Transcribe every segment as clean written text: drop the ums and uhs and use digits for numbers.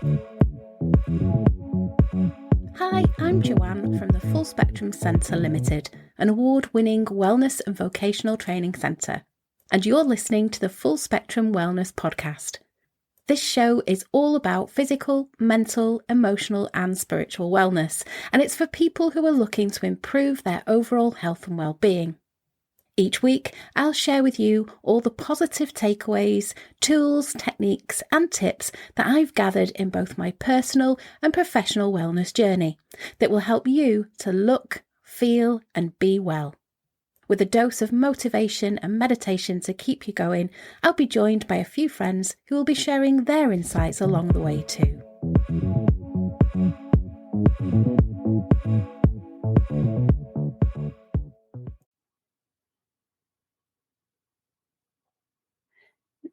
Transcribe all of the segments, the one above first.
Hi, I'm Joanne from the Full Spectrum Centre Limited, an award-winning wellness and vocational training centre, and you're listening to the Full Spectrum Wellness Podcast. This show is all about physical, mental, emotional and spiritual wellness, and it's for people who are looking to improve their overall health and well-being. Each week, I'll share with you all the positive takeaways, tools, techniques and tips that I've gathered in both my personal and professional wellness journey that will help you to look, feel and be well. With a dose of motivation and meditation to keep you going, I'll be joined by a few friends who will be sharing their insights along the way too.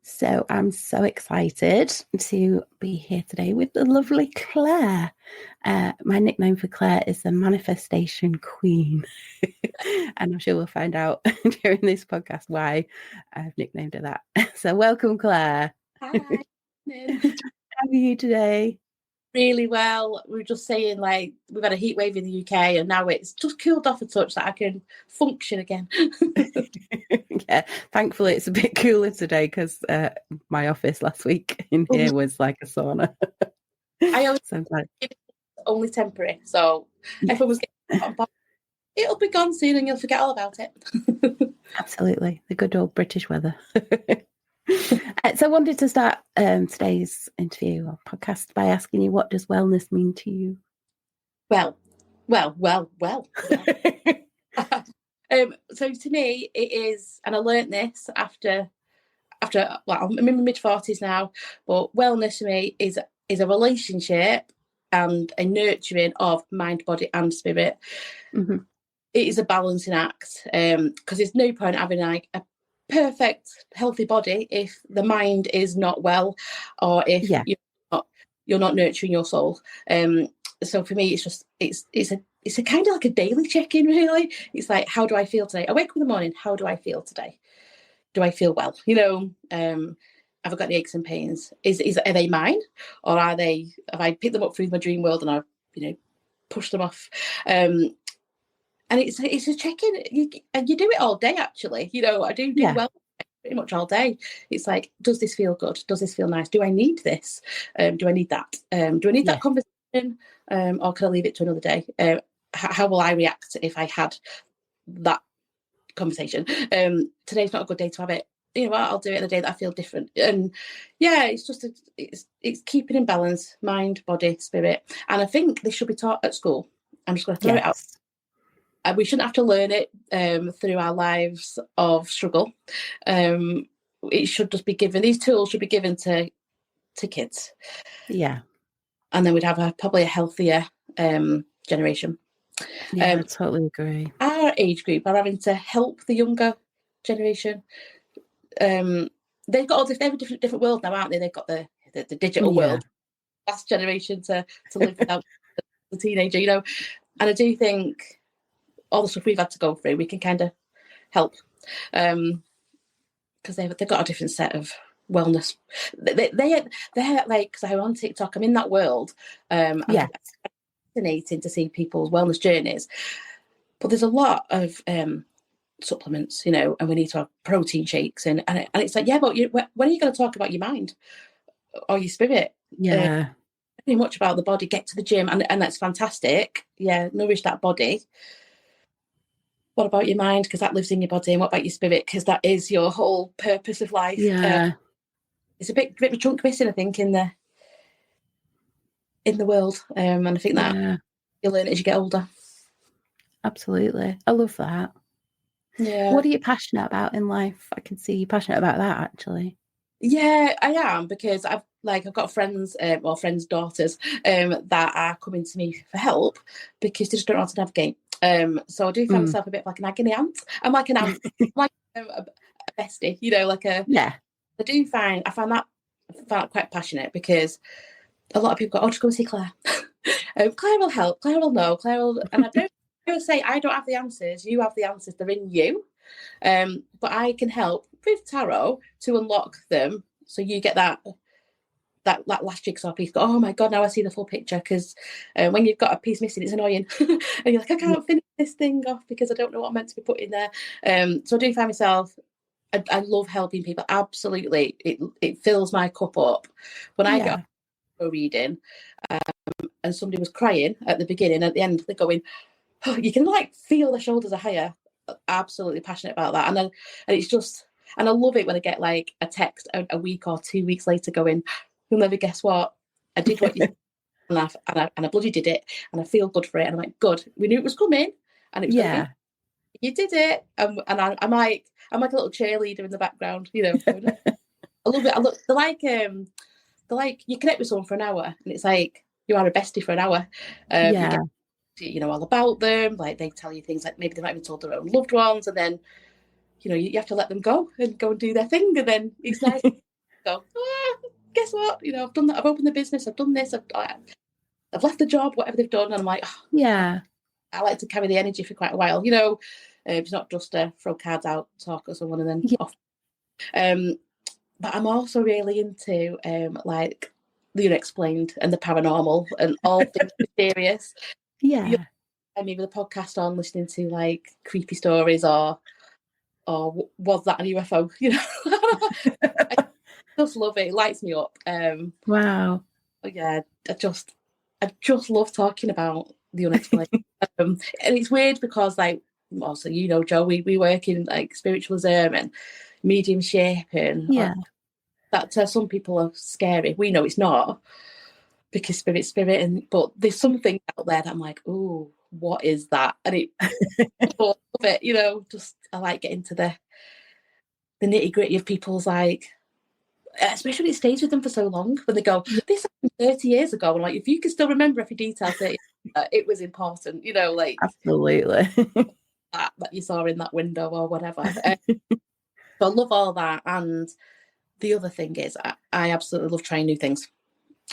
So I'm so excited to be here today with the lovely Claire. My nickname for Claire is the Manifestation Queen. And I'm sure we'll find out during this podcast why I've nicknamed her that. So welcome, Claire. Hi. How are you today? Really well. We were just saying, like, we've had a heat wave in the UK and now it's just cooled off a touch that I can function again. Yeah, thankfully it's a bit cooler today because my office last week in here was like a sauna. I always it's only temporary, so if it was getting hot, it'll be gone soon and you'll forget all about it. Absolutely, the good old British weather. So I wanted to start today's interview or podcast by asking you, what does wellness mean to you? Well. So to me, it is, and I learnt this after well, I'm in my mid-40s now, but wellness to me is a relationship and a nurturing of mind, body and spirit. Mm-hmm. It is a balancing act, because there's no point having like a perfect healthy body if the mind is not well, or if you're not nurturing your soul. So for me, it's just it's a kind of like a daily check-in, really. It's like, how do I feel today? I wake up in the morning, how do I feel today? Do I feel well? Have I got any aches and pains? Are they mine, or have I picked them up through my dream world and I've pushed them off? And it's a check-in, and you do it all day, actually. I do well pretty much all day. It's like, does this feel good? Does this feel nice? Do I need this? Do I need that? Do I need that conversation? Or can I leave it to another day? How will I react if I had that conversation? Today's not a good day to have it. I'll do it in a day that I feel different. And it's just it's keeping in balance, mind, body, spirit. And I think this should be taught at school. I'm just going to throw it out. We shouldn't have to learn it through our lives of struggle. It should just be given. These tools should be given to kids. Yeah. And then we'd have probably a healthier generation. Yeah, I totally agree. Our age group are having to help the younger generation. They've got they have a different world now, aren't they? They've got the digital world. Last generation to live without the teenager, And I do think all the stuff we've had to go through, we can kind of help, because they've got a different set of wellness. They're like, because I'm on TikTok, I'm in that world. It's fascinating to see people's wellness journeys, but there's a lot of supplements, and we need to have protein shakes, and it's like, but when are you going to talk about your mind or your spirit? Pretty much about the body. Get to the gym, and that's fantastic. Nourish that body. What about your mind? Because that lives in your body. And what about your spirit? Because that is your whole purpose of life. It's a bit of a chunk missing, I think, in the world. And I think that you learn it as you get older. Absolutely. I love that. Yeah. What are you passionate about in life? I can see you're passionate about that, actually. Yeah, I am, because I've got friends, friends' daughters, that are coming to me for help because they just don't know how to navigate. So I do find myself a bit like an agony aunt. I'm like an aunt, like a bestie, I find that quite passionate, because a lot of people go, just go and see Claire. Claire will help, Claire will know, Claire will, and I don't say I don't have the answers, you have the answers, they're in you. But I can help with tarot to unlock them, so you get that that last jigsaw piece, go, oh my God, now I see the full picture. Because when you've got a piece missing, it's annoying. And you're like, I can't finish this thing off because I don't know what I'm meant to be putting there. So I do find myself, I love helping people. Absolutely. It fills my cup up. When I get a reading and somebody was crying at the beginning, at the end, they're going, oh, you can like feel their shoulders are higher. Absolutely passionate about that. And it's just, and I love it when I get like a text a week or 2 weeks later going, you'll never guess what, I did what you said, and I bloody did it, and I feel good for it. And I'm like, good, we knew it was coming, and it was going to be, you did it. And I'm like a little cheerleader in the background, you know. I love it. They're like you connect with someone for an hour, and it's like you are a bestie for an hour. You know all about them. Like they tell you things like maybe they might have told their own loved ones, and then you know you have to let them go and do their thing, and then it's nice to go, guess what, you know, I've done that, I've opened the business, I've done this, I've left the job, whatever they've done, and I'm like, I like to carry the energy for quite a while, you know. It's not just throw cards out, talk or someone and then off. But I'm also really into like the unexplained and the paranormal and all things mysterious. I mean, with a podcast on, listening to like creepy stories or was that an UFO? You know, I just love it. It lights me up. Wow. Yeah, I just love talking about the unexplained. And it's weird because, like, also, you know, Jo, we work in like spiritualism and mediumship, and that to some people are scary. We know it's not, because spirit, but there's something out there that I'm like, oh, what is that? And I love it, you know. Just I like getting to the nitty gritty of people's, like, especially when it stays with them for so long. When they go, this happened 30 years ago, and like, if you can still remember every detail, it was important, you know, like absolutely that you saw in that window or whatever. So I love all that. And the other thing is, I absolutely love trying new things.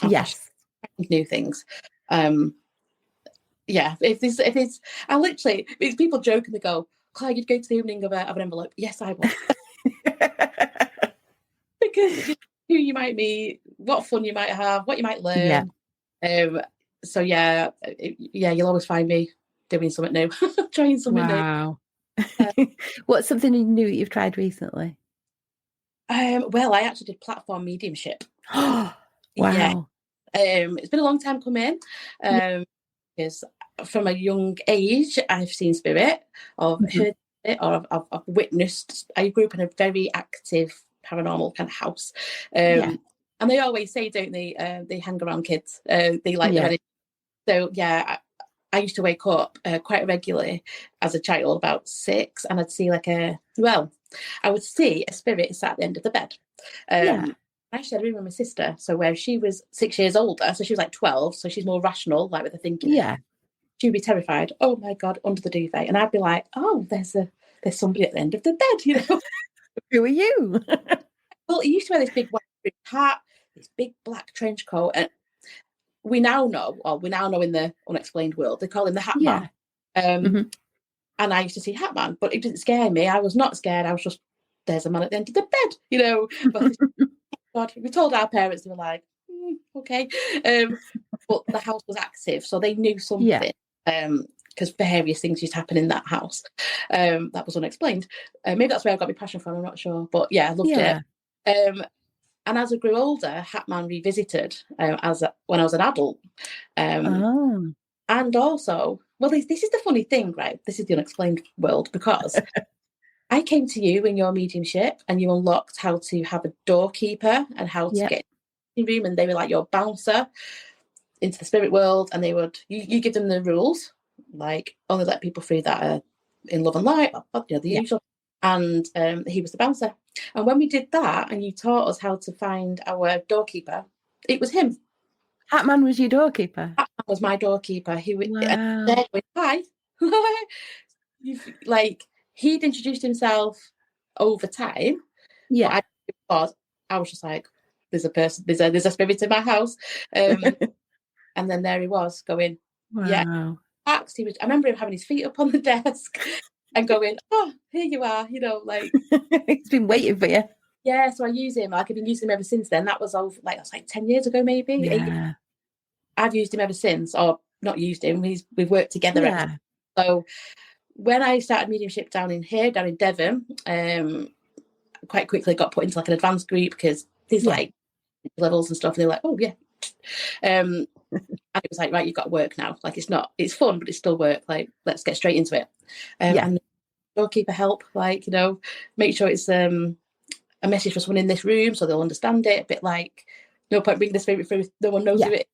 New things. If I literally, it's people joking, they go, Claire, you'd go to the opening of an envelope. Yes, I would. Because you know, who you might meet, what fun you might have, what you might learn. So you'll always find me doing something new, trying something new. What's something new that you've tried recently? Well, I actually did platform mediumship. Wow. Yeah. It's been a long time coming. Because from a young age, I've seen spirit, or heard it, or I've witnessed. I grew up in a very active paranormal kind of house. And they always say, don't they, they hang around kids. They like their energy. So, I used to wake up quite regularly as a child, about 6, and I'd see I would see a spirit sat at the end of the bed. I actually had a room with my sister, so where she was 6 years older, so she was like 12, so she's more rational, like with her thinking. She'd be terrified. Oh my God, under the duvet, and I'd be like, oh, there's somebody at the end of the bed, you know. Who are you? Well, he used to wear this big white hat, this big black trench coat, and we now know in the unexplained world, they call him the Hat Man. And I used to see Hat Man, but it didn't scare me. I was not scared. I was just, there's a man at the end of the bed, you know. But God, we told our parents, they were like, okay. But the house was active, so they knew something. Because various things used to happen in that house. That was unexplained. Maybe that's where I got my passion from, I'm not sure. But yeah, I loved it. And as I grew older, Hat Man revisited when I was an adult. And also, well, this is the funny thing, right? This is the unexplained world, because I came to you in your mediumship and you unlocked how to have a doorkeeper and how to get in the room, and they were like your bouncer into the spirit world, and they would, you give them the rules, like only let people through that are in love and light, you know, the usual. And he was the bouncer. And when we did that and you taught us how to find our doorkeeper, it was him. Hat Man was your doorkeeper? Hat Man was my doorkeeper. He would hi. He'd introduced himself over time. But I was just like, there's a person, there's a spirit in my house. And then there he was going, I remember him having his feet up on the desk and going, oh, here you are, you know, like. He's been waiting for you. Yeah, so I use him. Like I've been using him ever since then. That was that's like 10 years ago, maybe. Yeah. I've used him ever since, or not used him. We've worked together. Yeah. So when I started mediumship down in Devon, quite quickly got put into like an advanced group because there's like levels and stuff. And they're like, oh yeah. And it was like, right, you've got to work now. Like it's fun, but it's still work. Like, let's get straight into it. And doorkeeper help, like, make sure it's a message for someone in this room so they'll understand it. A bit like, no point bringing the spirit through, no one knows who it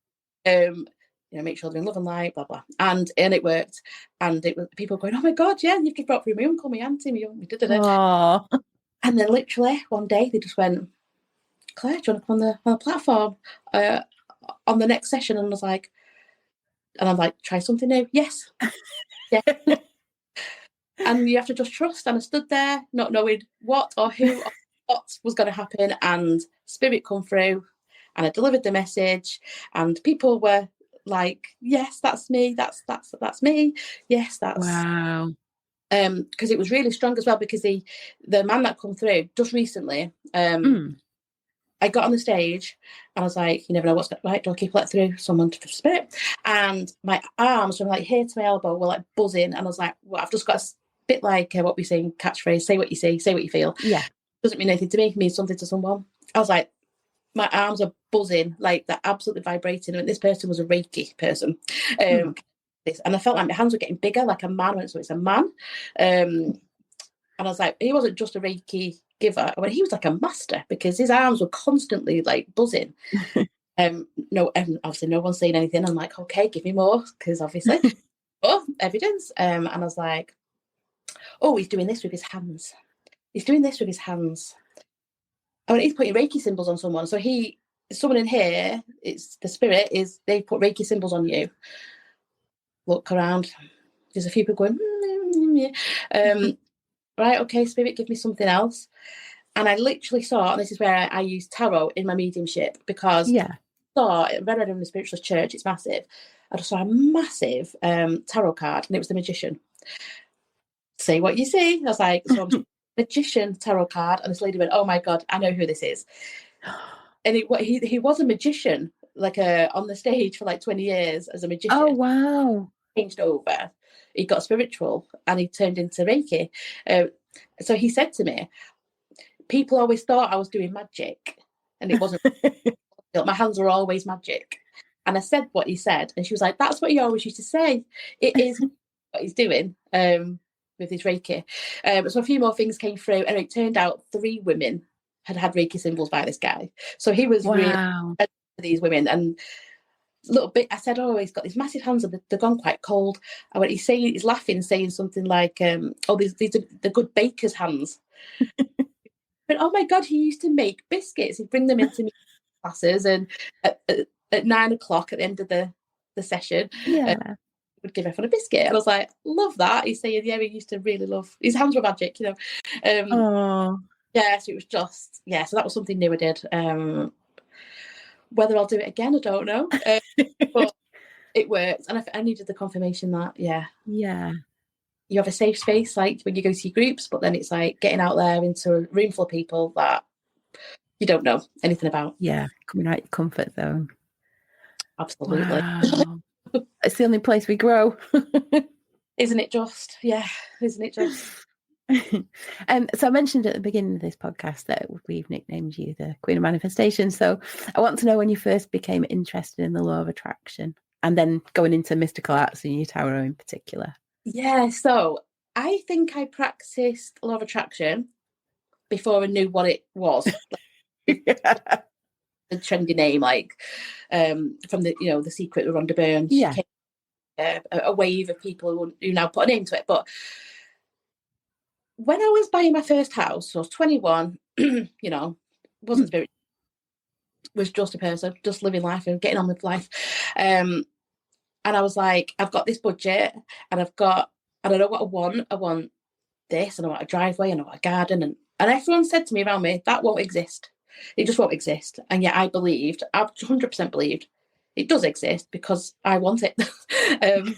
is. Make sure they're in love and light, blah blah. And it worked. And it was people going, oh my god, yeah, you've just brought through my uncle, my auntie, my did it. And then literally one day they just went, Claire, do you want to come on the platform on the next session? And I'm like, try something new. Yes. Yeah. And you have to just trust. And I stood there not knowing what or who or what was going to happen, and spirit come through, and I delivered the message, and people were like, yes, that's me, that's me, yes, that's wow. Because it was really strong as well, because the man that come through just recently, I got on the stage and I was like, you never know what's going to, right, do I keep let through someone for spirit? And my arms from like here to my elbow were like buzzing, and I was like, well, I've just got a bit like what we say in catchphrase, say what you see, say what you feel. Yeah. Doesn't mean anything to me, it means something to someone. I was like, my arms are buzzing, like they're absolutely vibrating. And this person was a Reiki person. And I felt like my hands were getting bigger, like a man, so it's a man. And I was like, he wasn't just a Reiki giver. I mean, he was like a master, because his arms were constantly like buzzing. No, obviously no one's saying anything. I'm like, okay, give me more, because obviously, evidence. And I was like, oh, he's doing this with his hands. He's doing this with his hands. I mean, he's putting Reiki symbols on someone. So someone in here, it's the spirit, they put Reiki symbols on you. Look around. There's a few people going, right, okay, spirit, give me something else. And I literally saw, and this is where I use tarot in my mediumship, because I saw, when I in the spiritualist church, it's massive. I just saw a massive tarot card, and it was the Magician. Say what you see. I was like, so I'm Magician tarot card, and this lady went, oh my god, I know who this is. And he was a magician, like on the stage for like 20 years as a magician. Oh wow. Changed over, he got spiritual, and he turned into Reiki. So he said to me, people always thought I was doing magic, and it wasn't. My hands were always magic. And I said what he said, and she was like, that's what he always used to say. It is what he's doing with his Reiki. So a few more things came through, and it turned out 3 women had Reiki symbols by this guy. So he was really for these women. And a little bit, I said, oh, he's got these massive hands, and they're gone quite cold. I went, he's laughing, saying something like, oh, these are the good baker's hands. But oh my god, he used to make biscuits. He'd bring them into classes, and at 9 o'clock at the end of the session, would give everyone a biscuit. And I was like, love that. He's saying, yeah, he used to really love, his hands were magic, so it was just, so that was something new I did. Whether I'll do it again, I don't know. But it worked, and I needed the confirmation that you have a safe space, like when you go to your groups, but then it's like getting out there into a room full of people that you don't know anything about. Coming out your comfort zone. Absolutely. Wow. It's the only place we grow. Isn't it just? Yeah, isn't it just? So I mentioned at the beginning of this podcast that we've nicknamed you the Queen of Manifestation. So I want to know when you first became interested in the law of attraction, and then going into mystical arts and your tarot in particular. Yeah, so I think I practiced law of attraction before I knew what it was. The trendy name, like from the Secret with Rhonda Byrne. A wave of people who now put a name to it. But when I was buying my first house, I was 21, wasn't spiritual, was just a person, just living life and getting on with life. And I was like, I've got this budget, and I don't know what I want. I want this, and I want a driveway, and I want a garden. And everyone said to me around me, that won't exist. It just won't exist. And yet I 100% believed it does exist, because I want it. And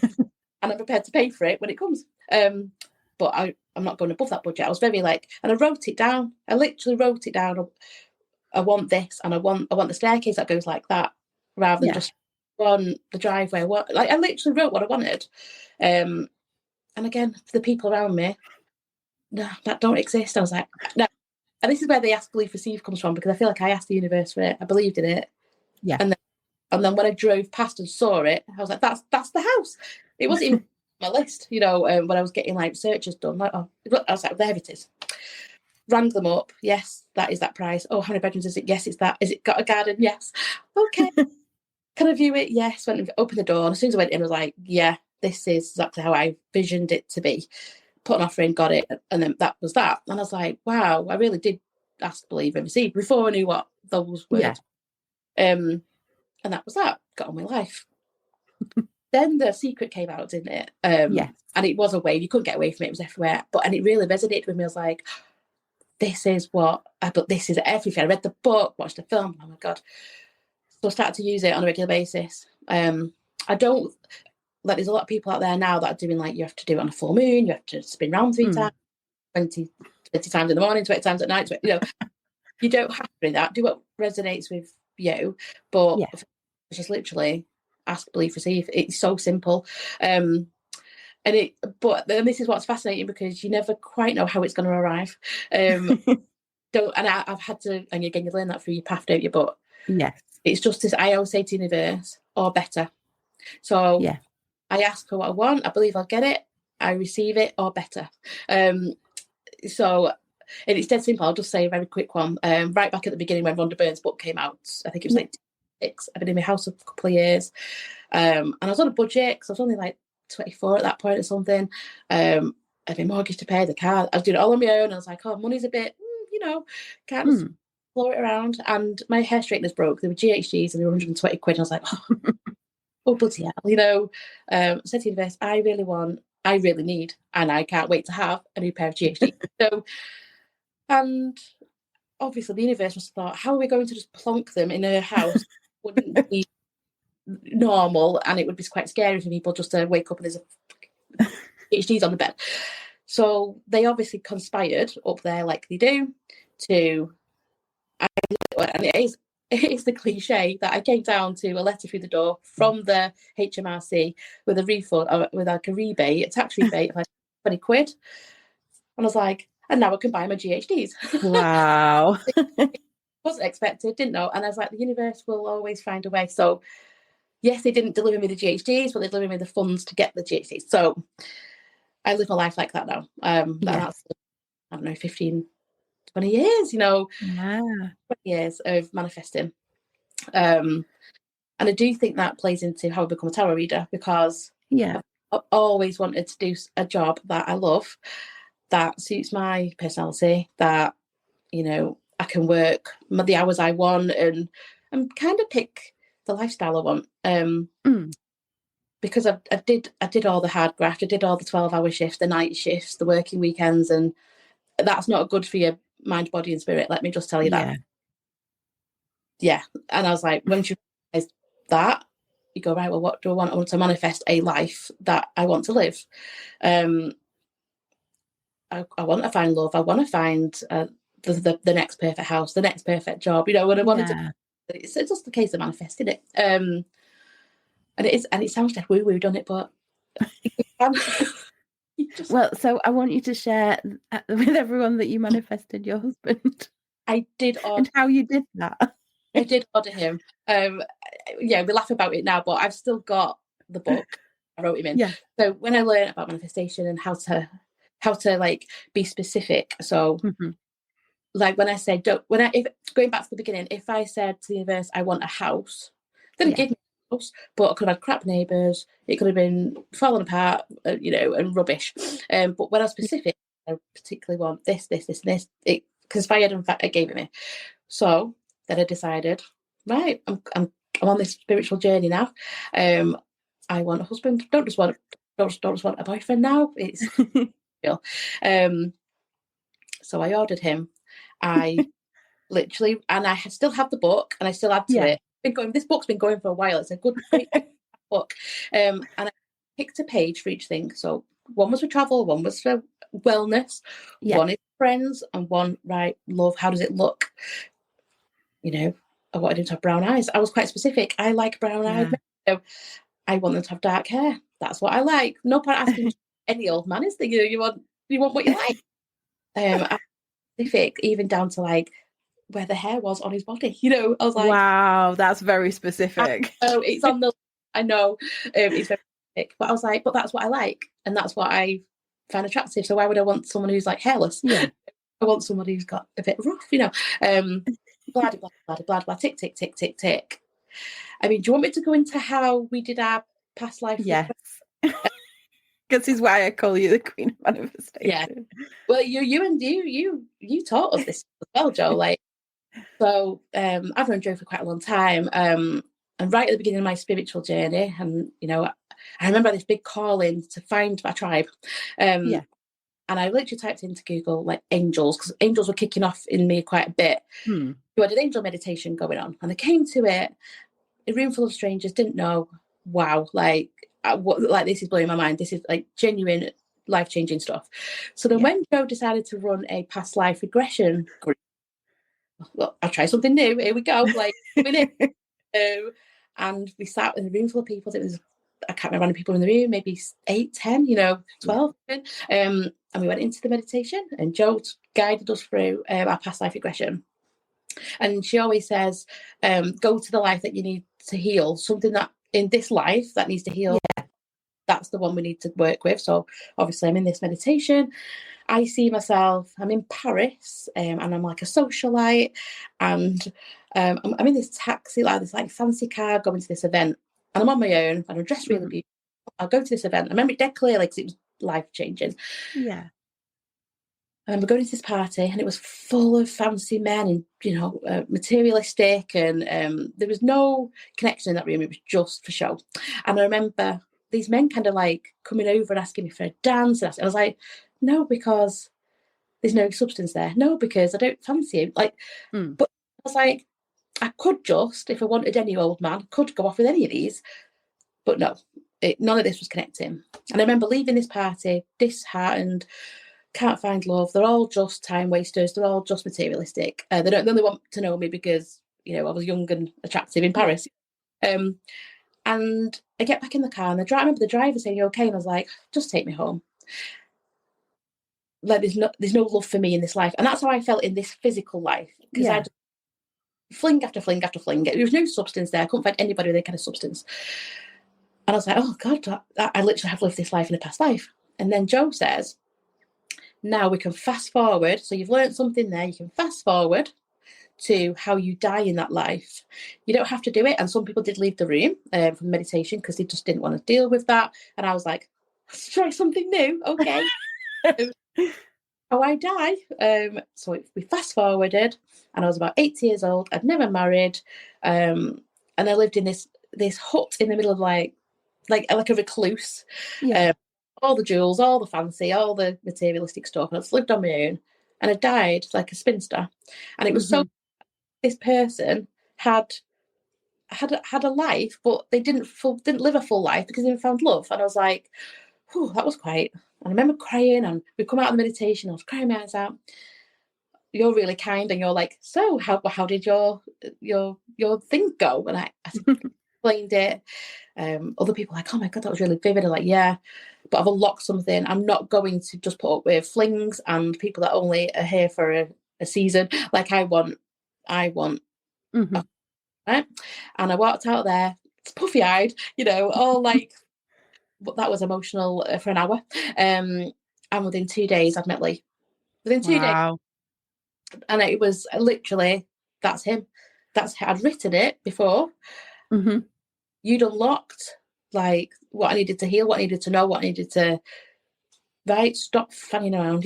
I'm prepared to pay for it when it comes. But I'm not going above that budget. I was very like, and I wrote it down. I literally wrote it down. I want this, and I want the staircase that goes like that, rather than just on the driveway. What, like, I literally wrote what I wanted. And again, for the people around me, no, that don't exist. I was like, no. And this is where the ask, believe, receive comes from, because I feel like I asked the universe for it. I believed in it. Yeah. And then when I drove past and saw it, I was like, that's the house. It wasn't even on my list, you know, when I was getting like searches done. Like, oh, I was like, there it is. Rang them up. Yes, that is that price. Oh, how many bedrooms is it? Yes, it's that. Is it got a garden? Yes. Okay. Can I view it? Yes. Went and opened the door. And as soon as I went in, I was like, yeah, this is exactly how I visioned it to be. Put an offer in, got it. And then that was that. And I was like, wow, I really did ask, believe, and receive before I knew what those words. And that was that. Got on with life. Then The Secret came out, didn't it? And it was a wave. You couldn't get away from it. It was everywhere. And it really resonated with me. I was like, this is this is everything. I read the book, watched the film. Oh my God. So I started to use it on a regular basis. I don't, like, there's a lot of people out there now that are doing, like, you have to do it on a full moon, you have to spin round 3 times, 20 times in the morning, 20 times at night. You know, you don't have to do that. Do what resonates with you. But just literally ask, believe, receive. It's so simple. But this is what's fascinating, because you never quite know how it's going to arrive. I've had to, and again, you learn that through your path, don't you? But it's just this, I always say to the universe, or better. So I ask for what I want, I believe I'll get it, I receive it, or better. So, and it's dead simple. I'll just say a very quick one. Right back at the beginning, when Rhonda Byrne's book came out, I think it was like 6. I've been in my house a couple of years, and I was on a budget, because I was only like 24 at that point or something. I had my mortgage to pay, the car, I was doing it all on my own, and I was like, oh, money's a bit, you know, can't just blow it around. And my hair straighteners broke. They were GHGs, and they were 120 quid. And I was like, oh bloody hell, you know. I said to the universe, I really need, and I can't wait to have a new pair of GHGs. So, and obviously the universe must have thought, how are we going to just plonk them in her house? Wouldn't be normal, and it would be quite scary for people just to wake up and there's a PhDs on the bed. So they obviously conspired up there, like they do, and it is the cliche that I came down to a letter through the door from the HMRC with a refund, or with like a rebate, a tax rebate of like 20 quid. And I was like, and now I can buy my GHDs. Wow. Wasn't expected, didn't know. And I was like, the universe will always find a way. So yes, they didn't deliver me the GHDs, but they delivered me the funds to get the GHDs. So I live my life like that now. That's, I don't know, 15, 20 years, you know, 20 years of manifesting. And I do think that plays into how I become a tarot reader, because I've always wanted to do a job that I love, that suits my personality, that, you know, I can work the hours I want and kind of pick the lifestyle I want. Because I did all the hard graft, I did all the 12-hour shifts, the night shifts, the working weekends, and that's not good for your mind, body, and spirit. Let me just tell you that. Yeah. And I was like, once you realize that, you go, right, well, what do I want? I want to manifest a life that I want to live. I want to find love. I want to find the next perfect house, the next perfect job. You know, when I wanted to, it's just the case of manifesting it. And it sounds like woo-woo, doesn't it? But well, so I want you to share with everyone that you manifested your husband. I did, and how you did that. I did order him. We laugh about it now, but I've still got the book. I wrote him in. So when I learned about manifestation and how to like be specific. So like when I said, if going back to the beginning, if I said to the universe, I want a house, then it gave me a house, but I could have had crap neighbours. It could have been falling apart, you know, and rubbish. But when I was specific, I particularly want this, and this. It conspired and it gave it me. So then I decided, right, I'm on this spiritual journey now. I want a husband. Don't just want a boyfriend now. It's real. So I ordered him. I literally, and I still have the book, and I still add to it. This book's been going for a while. It's a great book. And I picked a page for each thing. So one was for travel, one was for wellness. One is friends, and one, right, love, how does it look? I wanted him to have brown eyes. I was quite specific. I like brown eyes. So I want them to have dark hair. That's what I like. No point asking any old man, is there? You want what you like. I'm specific, even down to like where the hair was on his body. I was like, wow, that's very specific. Oh, it's on the. I know, it's very specific, but I was like, but that's what I like, and that's what I find attractive. So why would I want someone who's like hairless? Yeah. I want somebody who's got a bit rough, blah, blah, blah, blah, blah, tick, tick, tick, tick, tick. I mean, do you want me to go into how we did our past life? Yes. This is why I call you the Queen of Manifestation. Yeah. Well, you taught us this as well, Jo. Like, so I've known Jo for quite a long time. And right at the beginning of my spiritual journey, and I remember this big calling to find my tribe. And I literally typed into Google like angels, because angels were kicking off in me quite a bit. So I did angel meditation going on, and I came to it, a room full of strangers, didn't know. Wow, like this is blowing my mind. This is like genuine life-changing stuff. So then when Jo decided to run a past life regression group, well, I'll try something new. Here we go. Like, and we sat in a room full of people. It was, I can't remember how many people in the room, maybe 8, 10, 12. And we went into the meditation, and Jo guided us through our past life regression. And she always says, go to the life that you need to heal, something that in this life that needs to heal. That's the one we need to work with. So obviously I'm in this meditation. I see myself, I'm in Paris, and I'm like a socialite, and I'm in this taxi, like this like fancy car, going to this event, and I'm on my own, and I'm dressed really beautiful. I'll go to this event. I remember it dead clearly because it was life-changing. Yeah. And we're going to this party, and it was full of fancy men and, materialistic, and there was no connection in that room. It was just for show. And I remember these men kind of like coming over and asking me for a dance. And I was like, no, because there's no substance there. No, because I don't fancy him. Like, but I was like, I could just, if I wanted any old man, could go off with any of these. But no, none of this was connecting. And I remember leaving this party disheartened, can't find love. They're all just time wasters. They're all just materialistic. They only want to know me because, I was young and attractive in Paris. And I get back in the car, and I remember the driver saying, "You okay?" And I was like, "Just take me home." Like there's no love for me in this life. And that's how I felt in this physical life. Because I just fling after fling after fling. There was no substance there. I couldn't find anybody with any kind of substance. And I was like, oh God, I literally have lived this life in a past life. And then Jo says, now we can fast forward. So you've learned something there. You can fast forward to how you die in that life. You don't have to do it. And some people did leave the room from meditation because they just didn't want to deal with that. And I was like, let's try something new. Okay. How I die. So we fast forwarded, and I was about 80 years old. I'd never married. And I lived in this hut in the middle of like a recluse. All the jewels, all the fancy, all the materialistic stuff. And I just lived on my own, and I died like a spinster. And it was so, this person had a life, but they didn't live a full life because they didn't found love. And I was like, whew, that was quite. And I remember crying, and we come out of the meditation. I was crying my eyes out. You're really kind, and you're like, so how did your thing go? And I explained it. Other people were like, oh my God, that was really vivid. I'm like, yeah, but I've unlocked something. I'm not going to just put up with flings and people that only are here for a season. Like I want, right? And I walked out there, puffy eyed, all like, but that was emotional for an hour. And within 2 days, I'd met Lee. Within 2 days. And it was literally, that's him. I'd written it before. You'd unlocked like what I needed to heal, what I needed to know, what I needed to, right, stop fanning around,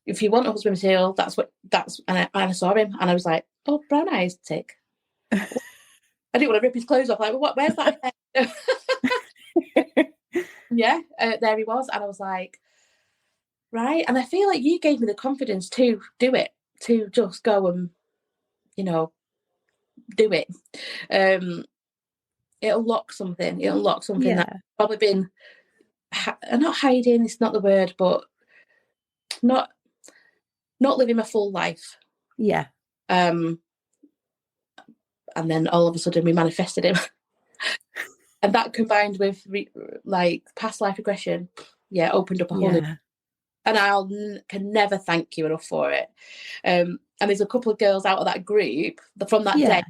If you want a husband material, and I saw him, and I was like, oh, brown eyes, tick. I didn't want to rip his clothes off, like, well, where's that? Yeah, there he was. And I was like, right. And I feel like you gave me the confidence to do it, to just go and, do it. It'll unlock something. That's probably been, not hiding, it's not the word, but not living my full life. Yeah. And then all of a sudden we manifested him. And that combined with like past life regression, opened up a whole new, and I can never thank you enough for it. And there's a couple of girls out of that group from that day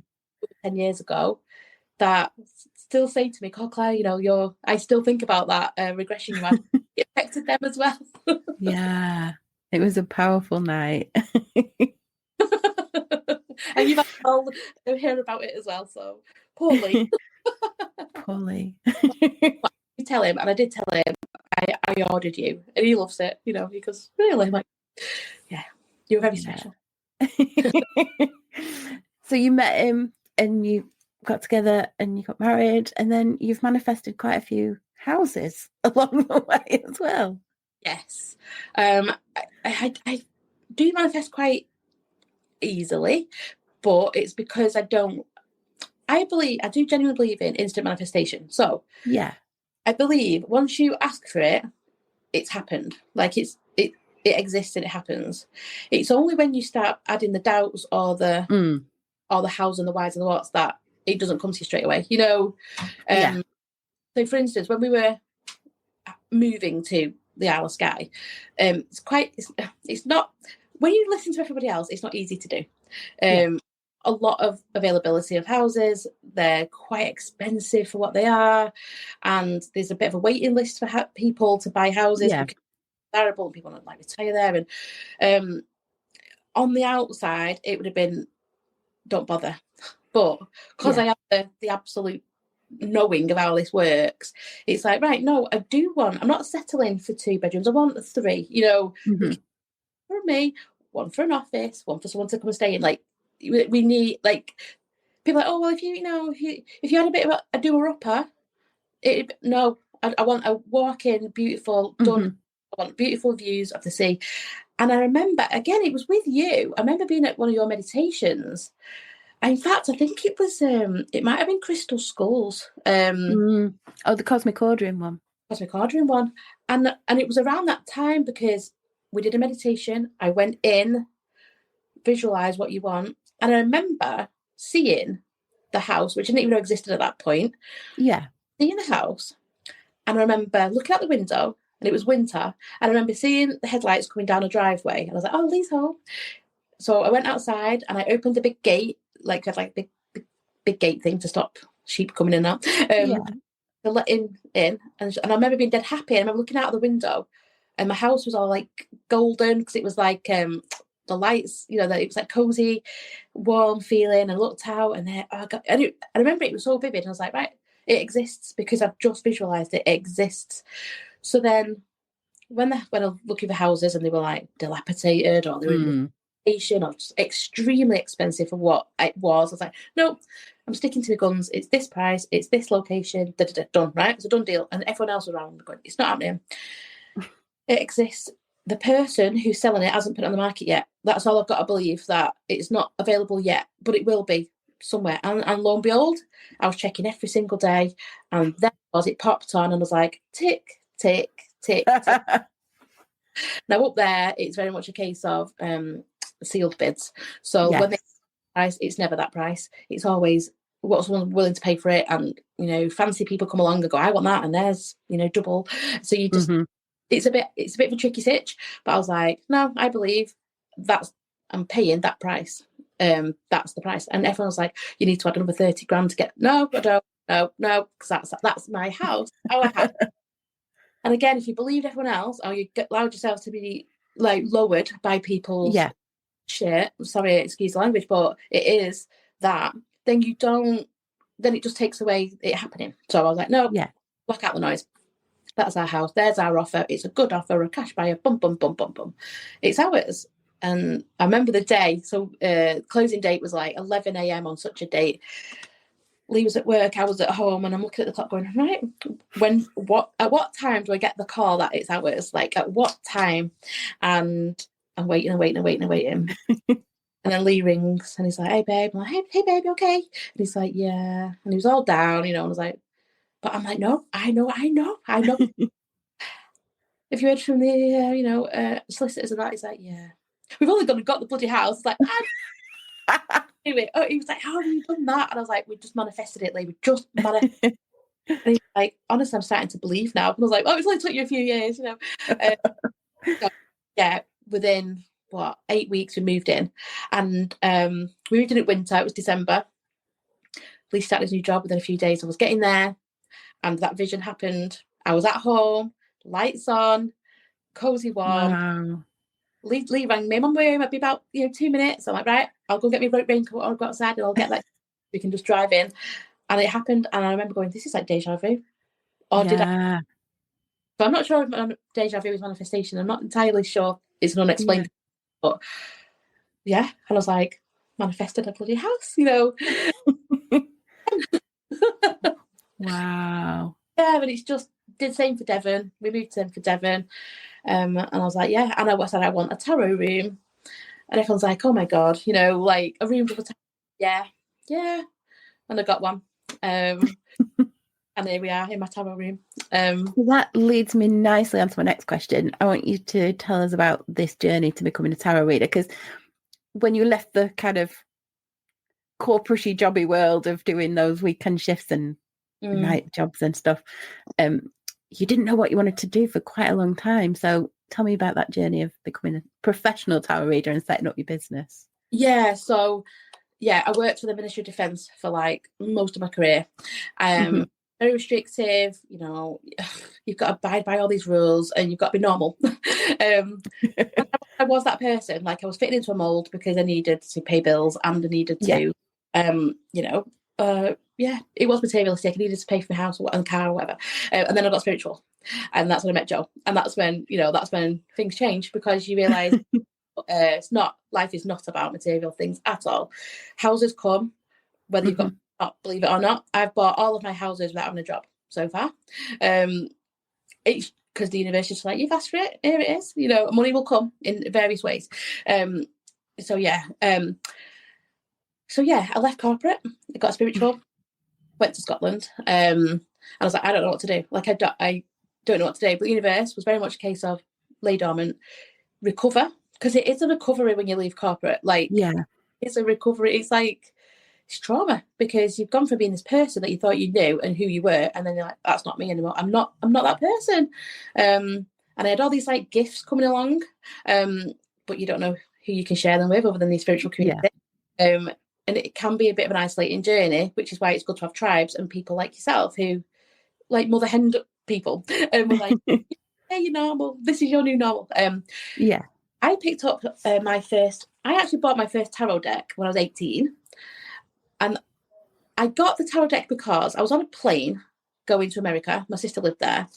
10 years ago that still say to me, "Oh, Claire, you know, I still think about that regression you had. It affected them as well." Yeah, it was a powerful night. And you've all heard about it as well, so poorly. Poorly. You tell him, and I did tell him, I ordered you, and he loves it, you know, because really, like, yeah, you're very special. So you met him and you got together and you got married, and then you've manifested quite a few houses along the way as well. Yes. I do manifest quite easily, but it's because I do genuinely believe in instant manifestation. So yeah, I believe once you ask for it, it's happened. Like it exists and it happens. It's only when you start adding the doubts or the hows and the whys and the whats that it doesn't come to you straight away, you know. So for instance, when we were moving to the Isle of Skye, it's not, when you listen to everybody else, it's not easy to do. A lot of availability of houses, they're quite expensive for what they are, and there's a bit of a waiting list for people to buy houses because it's desirable and people don't like retire there. And on the outside it would have been don't bother, but because I have the absolute knowing of how this works, it's like, right, no, I'm not settling for 2 bedrooms, I want 3, you know. For me, one for an office, one for someone to come and stay in. Like, we need, like, people are like, oh, well, if you had a bit of a doer-upper, I want a walk-in, beautiful, done. I want beautiful views of the sea. And I remember, again, it was with you. I remember being at one of your meditations. In fact, I think it was, it might have been Crystal Skulls. Oh, the Cosmic Ordering one. Cosmic Ordering one. And it was around that time because we did a meditation. I went in, visualize what you want. And I remember seeing the house, which I didn't even know existed at that point. Yeah. Seeing the house. And I remember looking out the window, and it was winter. And I remember seeing the headlights coming down a driveway. And I was like, oh, Lee's home. So I went outside and I opened the big gate, like big gate thing to stop sheep coming in and out. To let him in. And I remember being dead happy. And I remember looking out of the window, and my house was all like golden because it was like the lights, you know, that it was like cozy, warm feeling. And I looked out, and then I remember it was so vivid. And I was like, right, it exists because I've just visualized it. It exists. So then when I was looking for houses and they were like dilapidated or they were in or just extremely expensive for what it was, I was like, no, I'm sticking to my guns. It's this price, it's this location, done, right? It's a done deal. And everyone else around going, it's not happening. It exists. The person who's selling it hasn't put it on the market yet. That's all I've got to believe, that it's not available yet, but it will be somewhere. And lo and behold, I was checking every single day, and then it popped on and I was like, tick, tick, tick, tick. Now up there, it's very much a case of sealed bids. So when they price, it's never that price. It's always what someone's willing to pay for it. And, you know, fancy people come along and go, I want that, and there's, you know, double. So you just it's a bit of a tricky sitch. But I was like, no, I believe I'm paying that price. That's the price. And everyone was like, you need to add another 30 grand to get. No, I don't. No, because that's my house, our house. And again, if you believed everyone else, or you allowed yourself to be like lowered by people's shit, sorry, excuse the language, but it is that, then it just takes away it happening. So I was like, no, block out the noise. That's our house. There's our offer. It's a good offer. A cash buyer. Bum, bum, bum, bum, bum. It's ours. And I remember the day. So closing date was like 11 a.m. on such a date. Lee was at work, I was at home, and I'm looking at the clock going, right, at what time do I get the call that it's ours? Like, at what time? And I'm waiting. And then Lee rings, and he's like, hey, babe. I'm like, hey, babe, you okay? And he's like, yeah. And he was all down, you know, and I was like, but I'm like, no, I know. have you heard from the, solicitors and that? He's like, yeah. We've only got the bloody house. It's like, anyway, he was like, how have you done that? And I was like, we just manifested it, like, we just manifested. And he's like, honestly, I'm starting to believe now. And I was like, it's only took you a few years, So, yeah, within 8 weeks we moved in, and we moved in at winter. It was December. Lee started his new job within a few days. I was getting there, and that vision happened. I was at home, lights on, cozy warm. Wow. Lee rang me, Mum, it might be about 2 minutes. I'm like, right, I'll go get my raincoat, I'll go outside and I'll get that. We can just drive in. And it happened, and I remember going, this is like deja vu. Or did I? But I'm not sure if deja vu is manifestation. I'm not entirely sure it's an unexplained thing, but yeah. And I was like, manifested a bloody house, Wow. Yeah, but it's just did the same for Devon. We moved in for Devon. And I was like, yeah. And I said, I want a tarot room. And everyone's like, oh my God, like a room with a tarot. Yeah. And I got one. And here we are in my tarot room. That leads me nicely on to my next question. I want you to tell us about this journey to becoming a tarot reader, because when you left the kind of corporate-y, jobby world of doing those weekend shifts and night jobs and stuff, you didn't know what you wanted to do for quite a long time. So tell me about that journey of becoming a professional tarot reader and setting up your business. Yeah, so I worked for the Ministry of Defence for like most of my career. Very restrictive, you've got to abide by all these rules and you've got to be normal. I was that person. Like, I was fitting into a mold because I needed to pay bills and I needed to, it was materialistic. I needed to pay for my house and car or whatever. And then I got spiritual, and that's when I met Joe. And that's when, that's when things changed, because you realise life is not about material things at all. Houses come, whether you've got, believe it or not. I've bought all of my houses without having a job so far. It's because the universe is like, you've asked for it, here it is. Money will come in various ways. I left corporate, I got spiritual, went to Scotland, and I was like, I don't know what to do. Like, I don't know what to do. But the universe was very much a case of lay dormant, recover, because it is a recovery when you leave corporate. Like, it's a recovery. It's like, it's trauma, because you've gone from being this person that you thought you knew and who you were, and then you're like, that's not me anymore. I'm not that person. And I had all these like gifts coming along, but you don't know who you can share them with other than the spiritual community. And it can be a bit of an isolating journey, which is why it's good to have tribes and people like yourself who, like mother hen people, and we're like, hey, you're normal. This is your new normal. I picked up I actually bought my first tarot deck when I was 18. And I got the tarot deck because I was on a plane going to America. My sister lived there.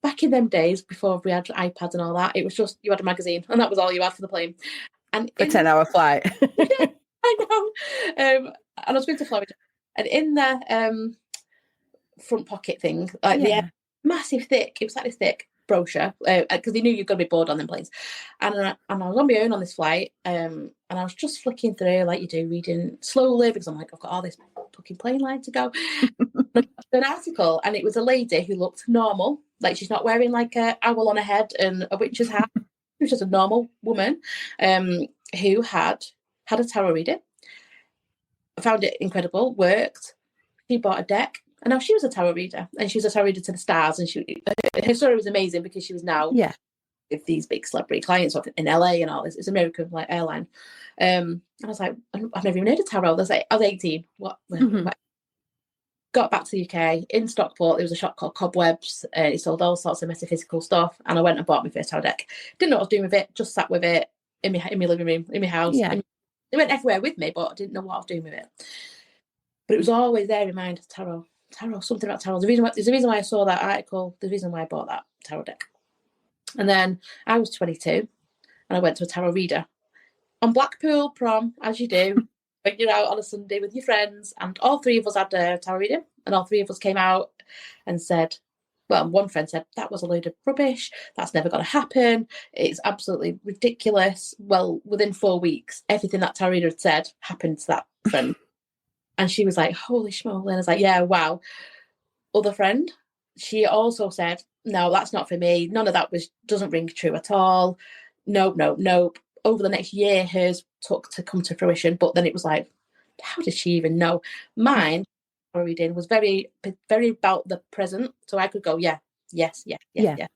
Back in them days, before we had iPads and all that, it was just, you had a magazine and that was all you had for the plane. And a 10-hour flight. Yeah, I know. And I was going to Florida. And in the front pocket thing, like massive thick, it was like this thick brochure, because they knew you've got to be bored on them planes. And I was on my own on this flight, and I was just flicking through like you do, reading slowly, because I'm like, I've got all this fucking plane line to go. An article, and it was a lady who looked normal, like she's not wearing like a owl on her head and a witch's hat. She was just a normal woman who had a tarot reading. I found it incredible, worked. She bought a deck, and now she was a tarot reader, and she was a tarot reader to the stars, and her story was amazing, because she was now with these big celebrity clients in LA and all this. It's American like airline. And I was like, I've never even heard of tarot. I was 18. What? Got back to the UK. In Stockport, there was a shop called Cobwebs. It sold all sorts of metaphysical stuff, and I went and bought my first tarot deck. Didn't know what I was doing with it. Just sat with it in my living room, in my house. It went everywhere with me, but I didn't know what I was doing with it. But it was always there in mind. Tarot, something about tarot. There's a reason why I saw that article. The reason why I bought that tarot deck. And then I was 22, and I went to a tarot reader on Blackpool prom, as you do. When you're out on a Sunday with your friends, and all three of us had a tarot reading, and all three of us came out and said, well, one friend said, that was a load of rubbish, that's never going to happen, it's absolutely ridiculous. Well, within 4 weeks, everything that tarot reader had said happened to that friend. And she was like, holy schmoly. And I was like, yeah, wow. Other friend, she also said, no, that's not for me. None of that doesn't ring true at all. Nope, nope, nope. Over the next year, hers took to come to fruition. But then it was like, how did she even know? Mine, reading was very, very about the present. So I could go, yeah, yes, yeah, yeah, yeah.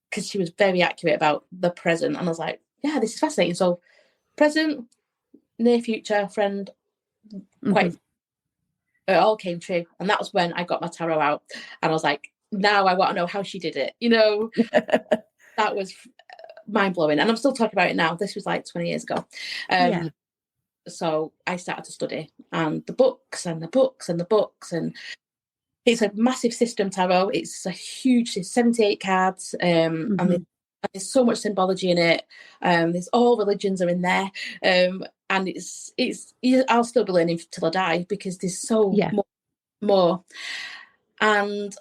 Because she was very accurate about the present. And I was like, yeah, this is fascinating. So present, near future, friend, quite, it all came true. And that was when I got my tarot out. And I was like, now I want to know how she did it. You know, that was mind-blowing. And I'm still talking about it now. This was like 20 years ago. So I started to study, and the books and the books and the books, and it's a massive system, tarot. It's a huge 78 cards, and there's so much symbology in it. There's all religions are in there, and it's I'll still be learning till I die, because there's so more. And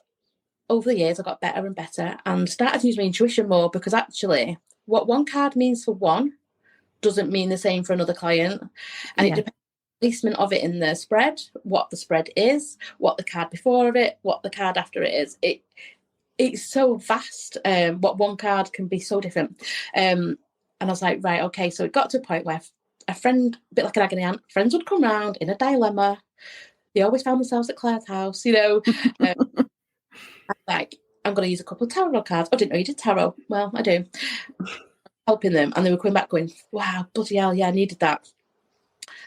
over the years I got better and better, and started to use my intuition more, because actually what one card means for one doesn't mean the same for another client, and it depends on the placement of it in the spread, what the spread is, what the card before of it, what the card after it is. It's so vast. What one card can be so different. And I was like, right, okay. So it got to a point where a friend, a bit like an agony aunt, friends would come round in a dilemma. They always found themselves at Claire's house, you know. Like, I'm going to use a couple of tarot cards. I didn't know you did tarot. Well, I do. Helping them, and they were coming back going, wow, bloody hell, yeah, I needed that.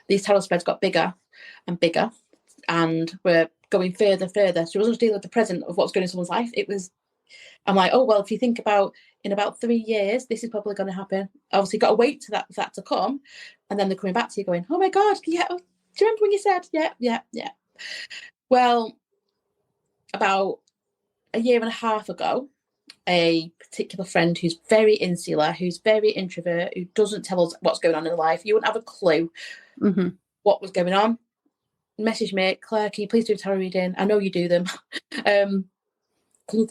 These tarot spreads got bigger and bigger, and were going further. So it wasn't just dealing with the present of what's going on in someone's life. It was, I'm like, oh, well, if you think about in about 3 years, this is probably going to happen. Obviously, you've got to wait for that to come, and then they're coming back to you going, oh my God, yeah, do you remember when you said, yeah. Well, about a year and a half ago, a particular friend who's very insular, who's very introvert, who doesn't tell us what's going on in life, you wouldn't have a clue what was going on, messaged me, Claire, can you please do a tarot reading? I know you do them. I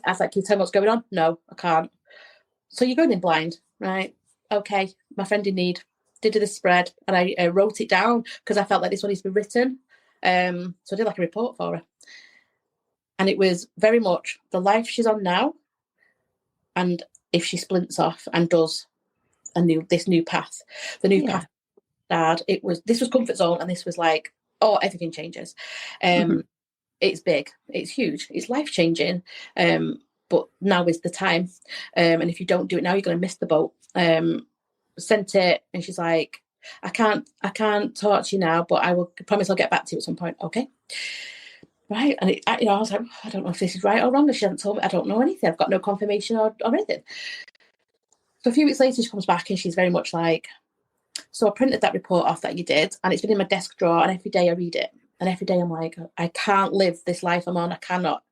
was like, can you tell me what's going on? No, I can't. So you're going in blind, right? Okay, my friend in need did this spread, and I wrote it down because I felt like this one needs to be written. So I did like a report for her, and it was very much the life she's on now. And if she splints off and does this new path, the new path, Dad, this was comfort zone, and this was like, oh, everything changes. It's big, it's huge, it's life changing. But now is the time. And if you don't do it now, you're going to miss the boat. Sent it, and she's like, I can't talk to you now, but I will promise I'll get back to you at some point. Okay. Right, and I was like, I don't know if this is right or wrong. She hasn't told me. I don't know anything. I've got no confirmation or anything. So a few weeks later, she comes back, and she's very much like, so I printed that report off that you did, and it's been in my desk drawer, and every day I read it, and every day I'm like, I can't live this life I'm on. I cannot.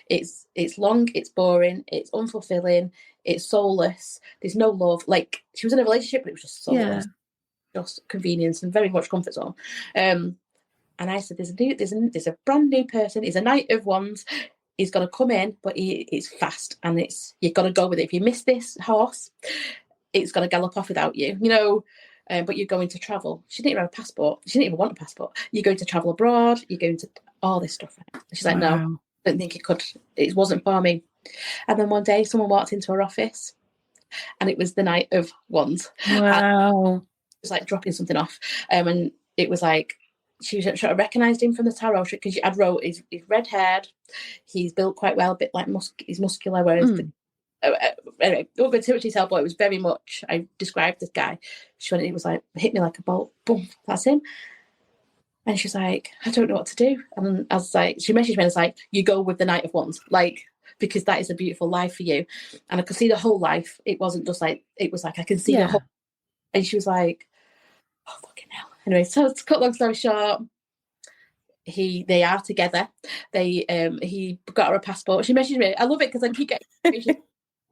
It's long, it's boring, it's unfulfilling, it's soulless. There's no love. Like, she was in a relationship, but it was just soulless, just convenience and very much comfort zone. And I said, there's a brand new person. He's a Knight of Wands. He's going to come in, but it's fast, and you've got to go with it. If you miss this horse, it's going to gallop off without you, you know. But you're going to travel. She didn't even have a passport. She didn't even want a passport. You're going to travel abroad. You're going to all this stuff. And she's like, no, I don't think it could. It wasn't for me. And then one day, someone walked into her office, and it was the Knight of Wands. Wow. It was like dropping something off, and it was like, she recognised him from the tarot, because I'd wrote he's red haired, he's built quite well, a bit like he's muscular, whereas anyway, don't go into too much detail, but it was very much, I described this guy. She went, it was like, hit me like a bolt, boom, that's him. And she's like, I don't know what to do. And I was like, she messaged me and was like, you go with the Knight of Wands, like, because that is a beautiful life for you. And I could see the whole life. It wasn't just like, it was like, I can see the whole. And she was like, oh, fucking hell. Anyway, so to cut long story short, they are together. He got her a passport. She messaged me. I love it because I keep getting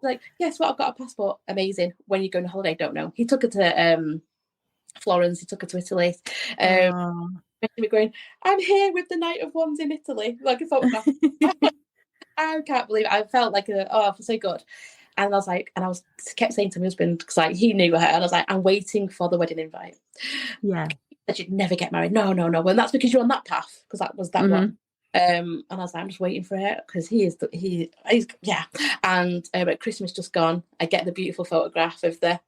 like, guess what? I've got a passport. Amazing. When are you going on holiday? Don't know. He took her to Florence. He took her to Italy. Me going, I'm here with the Knight of Wands in Italy. Like a photograph. I can't believe it. I felt like I feel so good. And I was like, kept saying to my husband, because like he knew her, and I was like, I'm waiting for the wedding invite. Yeah. That you'd never get married. No. And that's because you're on that path, because that was that one. And I was like, I'm just waiting for it because he's yeah. And at Christmas just gone, I get the beautiful photograph of the,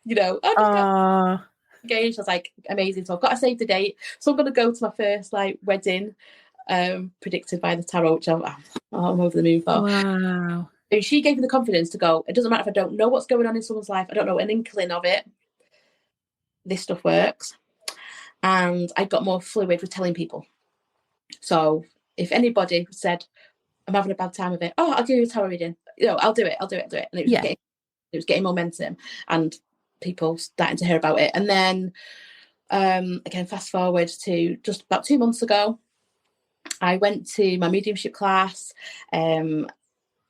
I just got engaged. I was like, amazing. So I've got to save the date. So I'm going to go to my first wedding, predicted by the tarot, which I'm over the moon for. Wow. And she gave me the confidence to go. It doesn't matter if I don't know what's going on in someone's life. I don't know an inkling of it. This stuff works. And I got more fluid with telling people. So if anybody said, I'm having a bad time of it, I'll give you a tarot reading. I'll do it. And it was getting momentum and people starting to hear about it. And then again, fast forward to just about 2 months ago, I went to my mediumship class,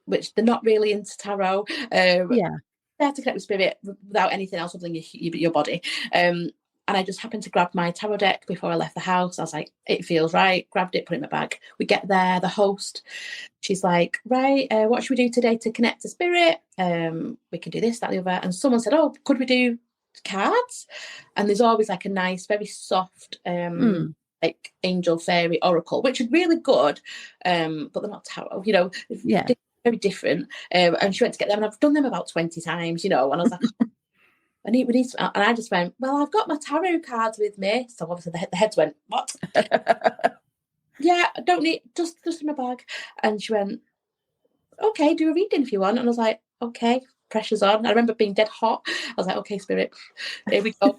which they're not really into tarot. There to connect with spirit without anything else other than your body. And I just happened to grab my tarot deck before I left the house. I was like, it feels right. Grabbed it, put it in my bag. We get there, the host, she's like, right, what should we do today to connect to spirit? We can do this, that, the other. And someone said, could we do cards? And there's always a nice, very soft, angel, fairy, oracle, which is really good, but they're not tarot, very different. And she went to get them, and I've done them about 20 times, and I was like, we need to, and I just went, well, I've got my tarot cards with me. So obviously the heads went, what? Yeah, I don't need, just in my bag. And she went, okay, do a reading if you want. And I was like, okay, pressure's on. I remember being dead hot. I was like, okay, spirit, here we go.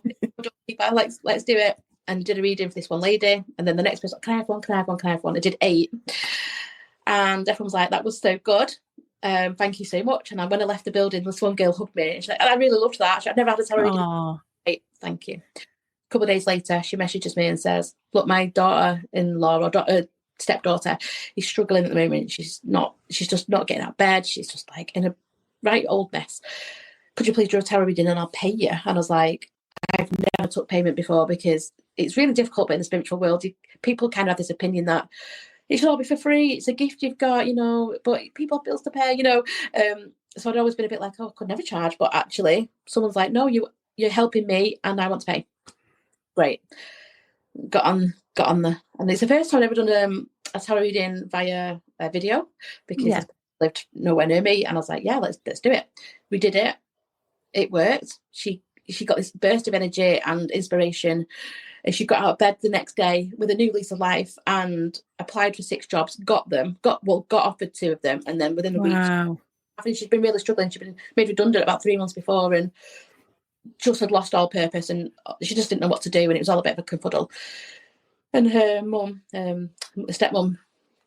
Let's do it. And did a reading for this one lady. And then the next person, can I have one? I did 8. And everyone was like, that was so good. Thank you so much. And when I left the building, this one girl hugged me. And she's like, I really loved that. I've never had a tarot reading. Thank you. A couple of days later, she messages me and says, look, my daughter-in-law or stepdaughter is struggling at the moment. She's just not getting out of bed. She's just in a right old mess. Could you please do a tarot reading and I'll pay you? And I was like, I've never took payment before because it's really difficult, but in the spiritual world, people kind of have this opinion that it should all be for free. It's a gift you've got, but people have bills to pay, So I'd always been a bit like, I could never charge. But actually, someone's like, no, you're helping me and I want to pay. Great. Got on and it's the first time I've ever done a tarot reading via a video because I lived nowhere near me. And I was like, yeah, let's do it. We did it. It worked. She got this burst of energy and inspiration. And she got out of bed the next day with a new lease of life and applied for 6 jobs, got offered 2 of them. And then within a week, I think she'd been really struggling. She'd been made redundant about 3 months before and just had lost all purpose. And she just didn't know what to do. And it was all a bit of a confuddle. And her mum, stepmom,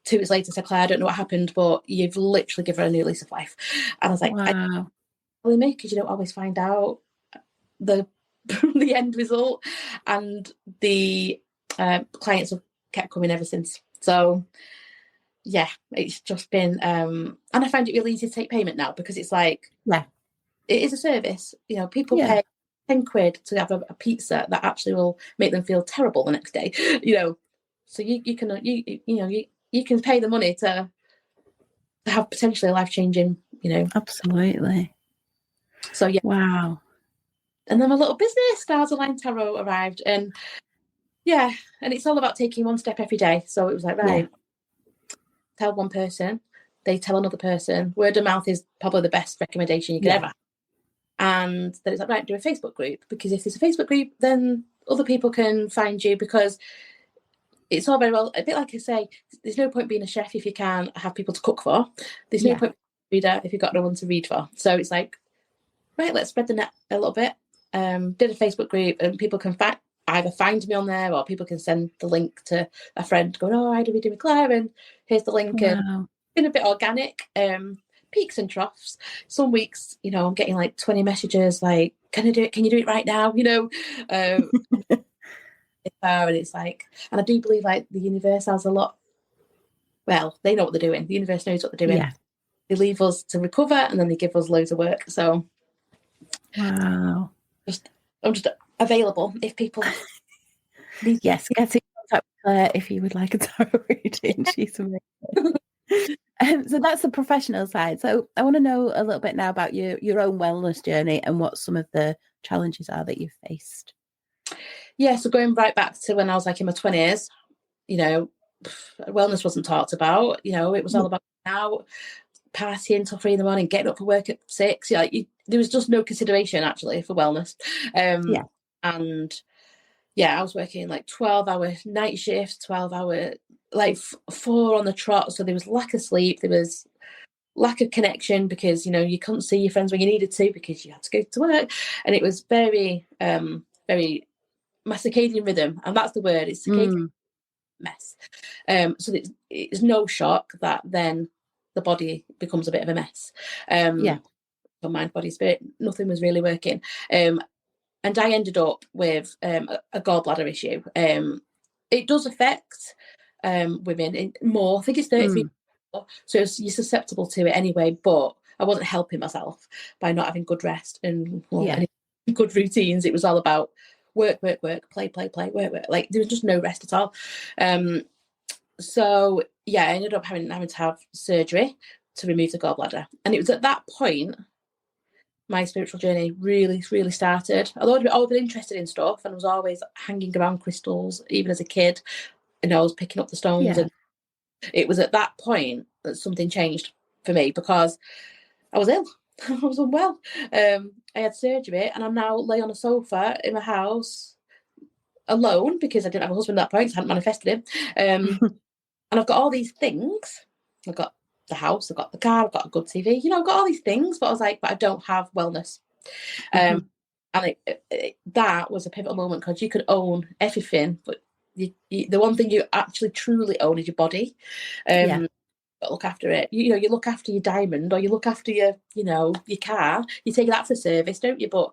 2 weeks later said, Claire, I don't know what happened, but you've literally given her a new lease of life. And I was like, wow. Because you don't always find out the end result, and the clients have kept coming ever since. So yeah, it's just been and I find it really easy to take payment now because it's it is a service. People pay 10 quid to have a pizza that actually will make them feel terrible the next day. So you can pay the money to have potentially a life-changing. Absolutely. So yeah. Wow. And then my little business, Stars Align Tarot, arrived. And and it's all about taking one step every day. So it was like, right, tell one person, they tell another person. Word of mouth is probably the best recommendation you could ever have. And then it's like, right, do a Facebook group. Because if there's a Facebook group, then other people can find you, because it's all very well, a bit like I say, there's no point being a chef if you can't have people to cook for. There's no point being a reader if you've got no one to read for. So it's like, right, let's spread the net a little bit. Did a Facebook group, and people can either find me on there, or people can send the link to a friend going, I do reading with Claire, and here's the link. Wow. And been a bit organic, peaks and troughs. Some weeks, I'm getting 20 messages like, can you do it right now? And it's like, and I do believe the universe has a lot, well, they know what they're doing. The universe knows what they're doing. They leave us to recover, and then they give us loads of work. So wow. I'm just available if people need. Yes, get in contact with Claire if you would like a tarot reading. She's amazing. So that's the professional side. So I want to know a little bit now about your own wellness journey and what some of the challenges are that you've faced. Yeah, so going right back to when I was in my 20s, wellness wasn't talked about. You know, it was all about out, partying till 3 a.m, getting up for work at 6. There was just no consideration actually for wellness. And I was working like 12-hour night shifts, 12-hour, like 4 on the trot. So there was lack of sleep. There was lack of connection because, you know, you couldn't see your friends when you needed to because you had to go to work. And it was very, very my circadian rhythm. And that's the word. It's circadian mess. So it's no shock that then the body becomes a bit of a mess. For mind, body, spirit, nothing was really working. And I ended up with a gallbladder issue. It does affect women more. I think it's 33. So you're susceptible to it anyway. But I wasn't helping myself by not having good rest and any good routines. It was all about work, play, work. Like there was just no rest at all. So I ended up having to have surgery to remove the gallbladder. And it was at that point my spiritual journey really, really started. Although I'd always been interested in stuff and was always hanging around crystals, even as a kid, and I was picking up the stones. And it was at that point that something changed for me because I was ill. I was unwell. I had surgery and I'm now lay on a sofa in my house alone because I didn't have a husband at that point, so I hadn't manifested him. And I've got all these things. I've got the house, I've got the car, I've got a good TV, you know, I've got all these things, but I was like, but I don't have wellness. And that was a pivotal moment because you could own everything, but you, the one thing you actually truly own is your body. But look after it. You know, you look after your diamond or you look after your, you know, your car, you take that for service, don't you? But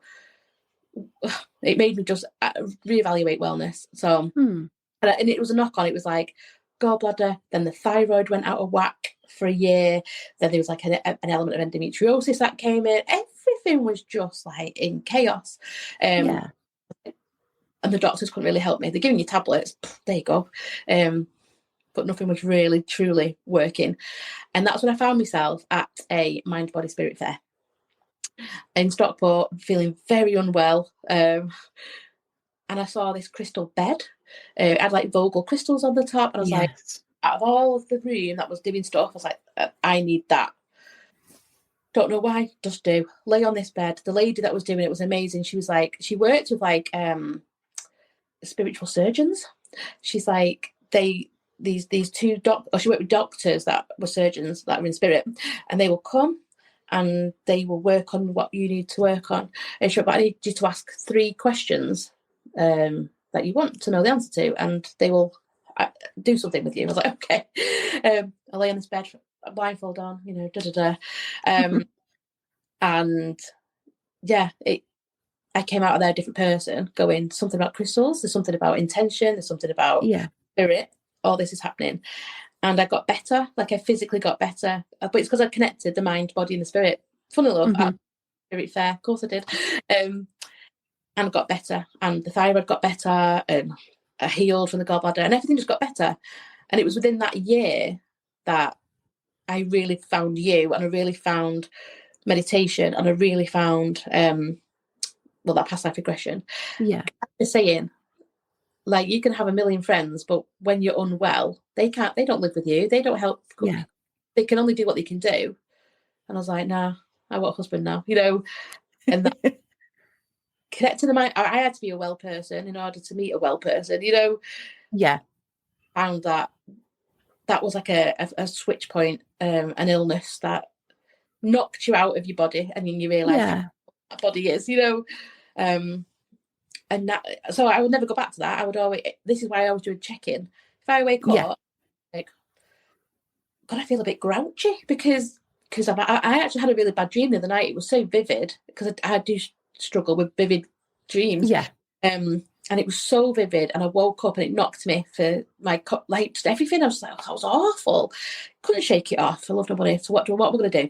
it made me just reevaluate wellness. So, and it was a knock on. It was like gallbladder, then the thyroid went out of whack for a year. Then there was like an element of endometriosis that came in. Everything was just like in chaos. And the doctors couldn't really help me. They're giving you tablets. There you go. But nothing was really, truly working. And that's when I found myself at a mind, body, spirit fair in Stockport, feeling very unwell. And I saw this crystal bed. It had like Vogel crystals on the top. And I was like, out of all of the room that was doing stuff, I was like, I need that. Don't know why, just do. Lay on this bed. The lady that was doing it was amazing. She was like, she worked with like spiritual surgeons. She's like, these two she worked with doctors that were surgeons that were in spirit, and they will come and they will work on what you need to work on. And she went, but I need you to ask 3 questions that you want to know the answer to, and they will do something with you. I was like, okay. I lay on this bed, blindfold on, you know, and I came out of there a different person, going something about crystals, there's something about intention, there's something about spirit, all this is happening. And I got better, like I physically got better, but it's because I connected the mind, body and the spirit. Funnily enough, at Spirit Fair, of course I did. And got better, and the thyroid got better, and I healed from the gallbladder, and everything just got better. And it was within that year that I really found you, and I really found meditation, and I really found that past life regression. The saying, like, you can have a million friends, but when you're unwell, they don't live with you, they don't help. They can only do what they can do. And I was like, nah, I want a husband now, you know. And that connect to the mind. I had to be a well person in order to meet a well person, you know. Found that was like a switch point, an illness that knocked you out of your body, and then you realise how that body is, you know. And that, so I would never go back to that. I would always, this is why I always do a check-in. If I wake up, like, God, I feel a bit grouchy because I actually had a really bad dream the other night. It was so vivid because I do struggle with vivid dreams. And it was so vivid, and I woke up and it knocked me for my, like, just everything. I was like, that was awful. Couldn't shake it off. I love nobody. So what we're going to do?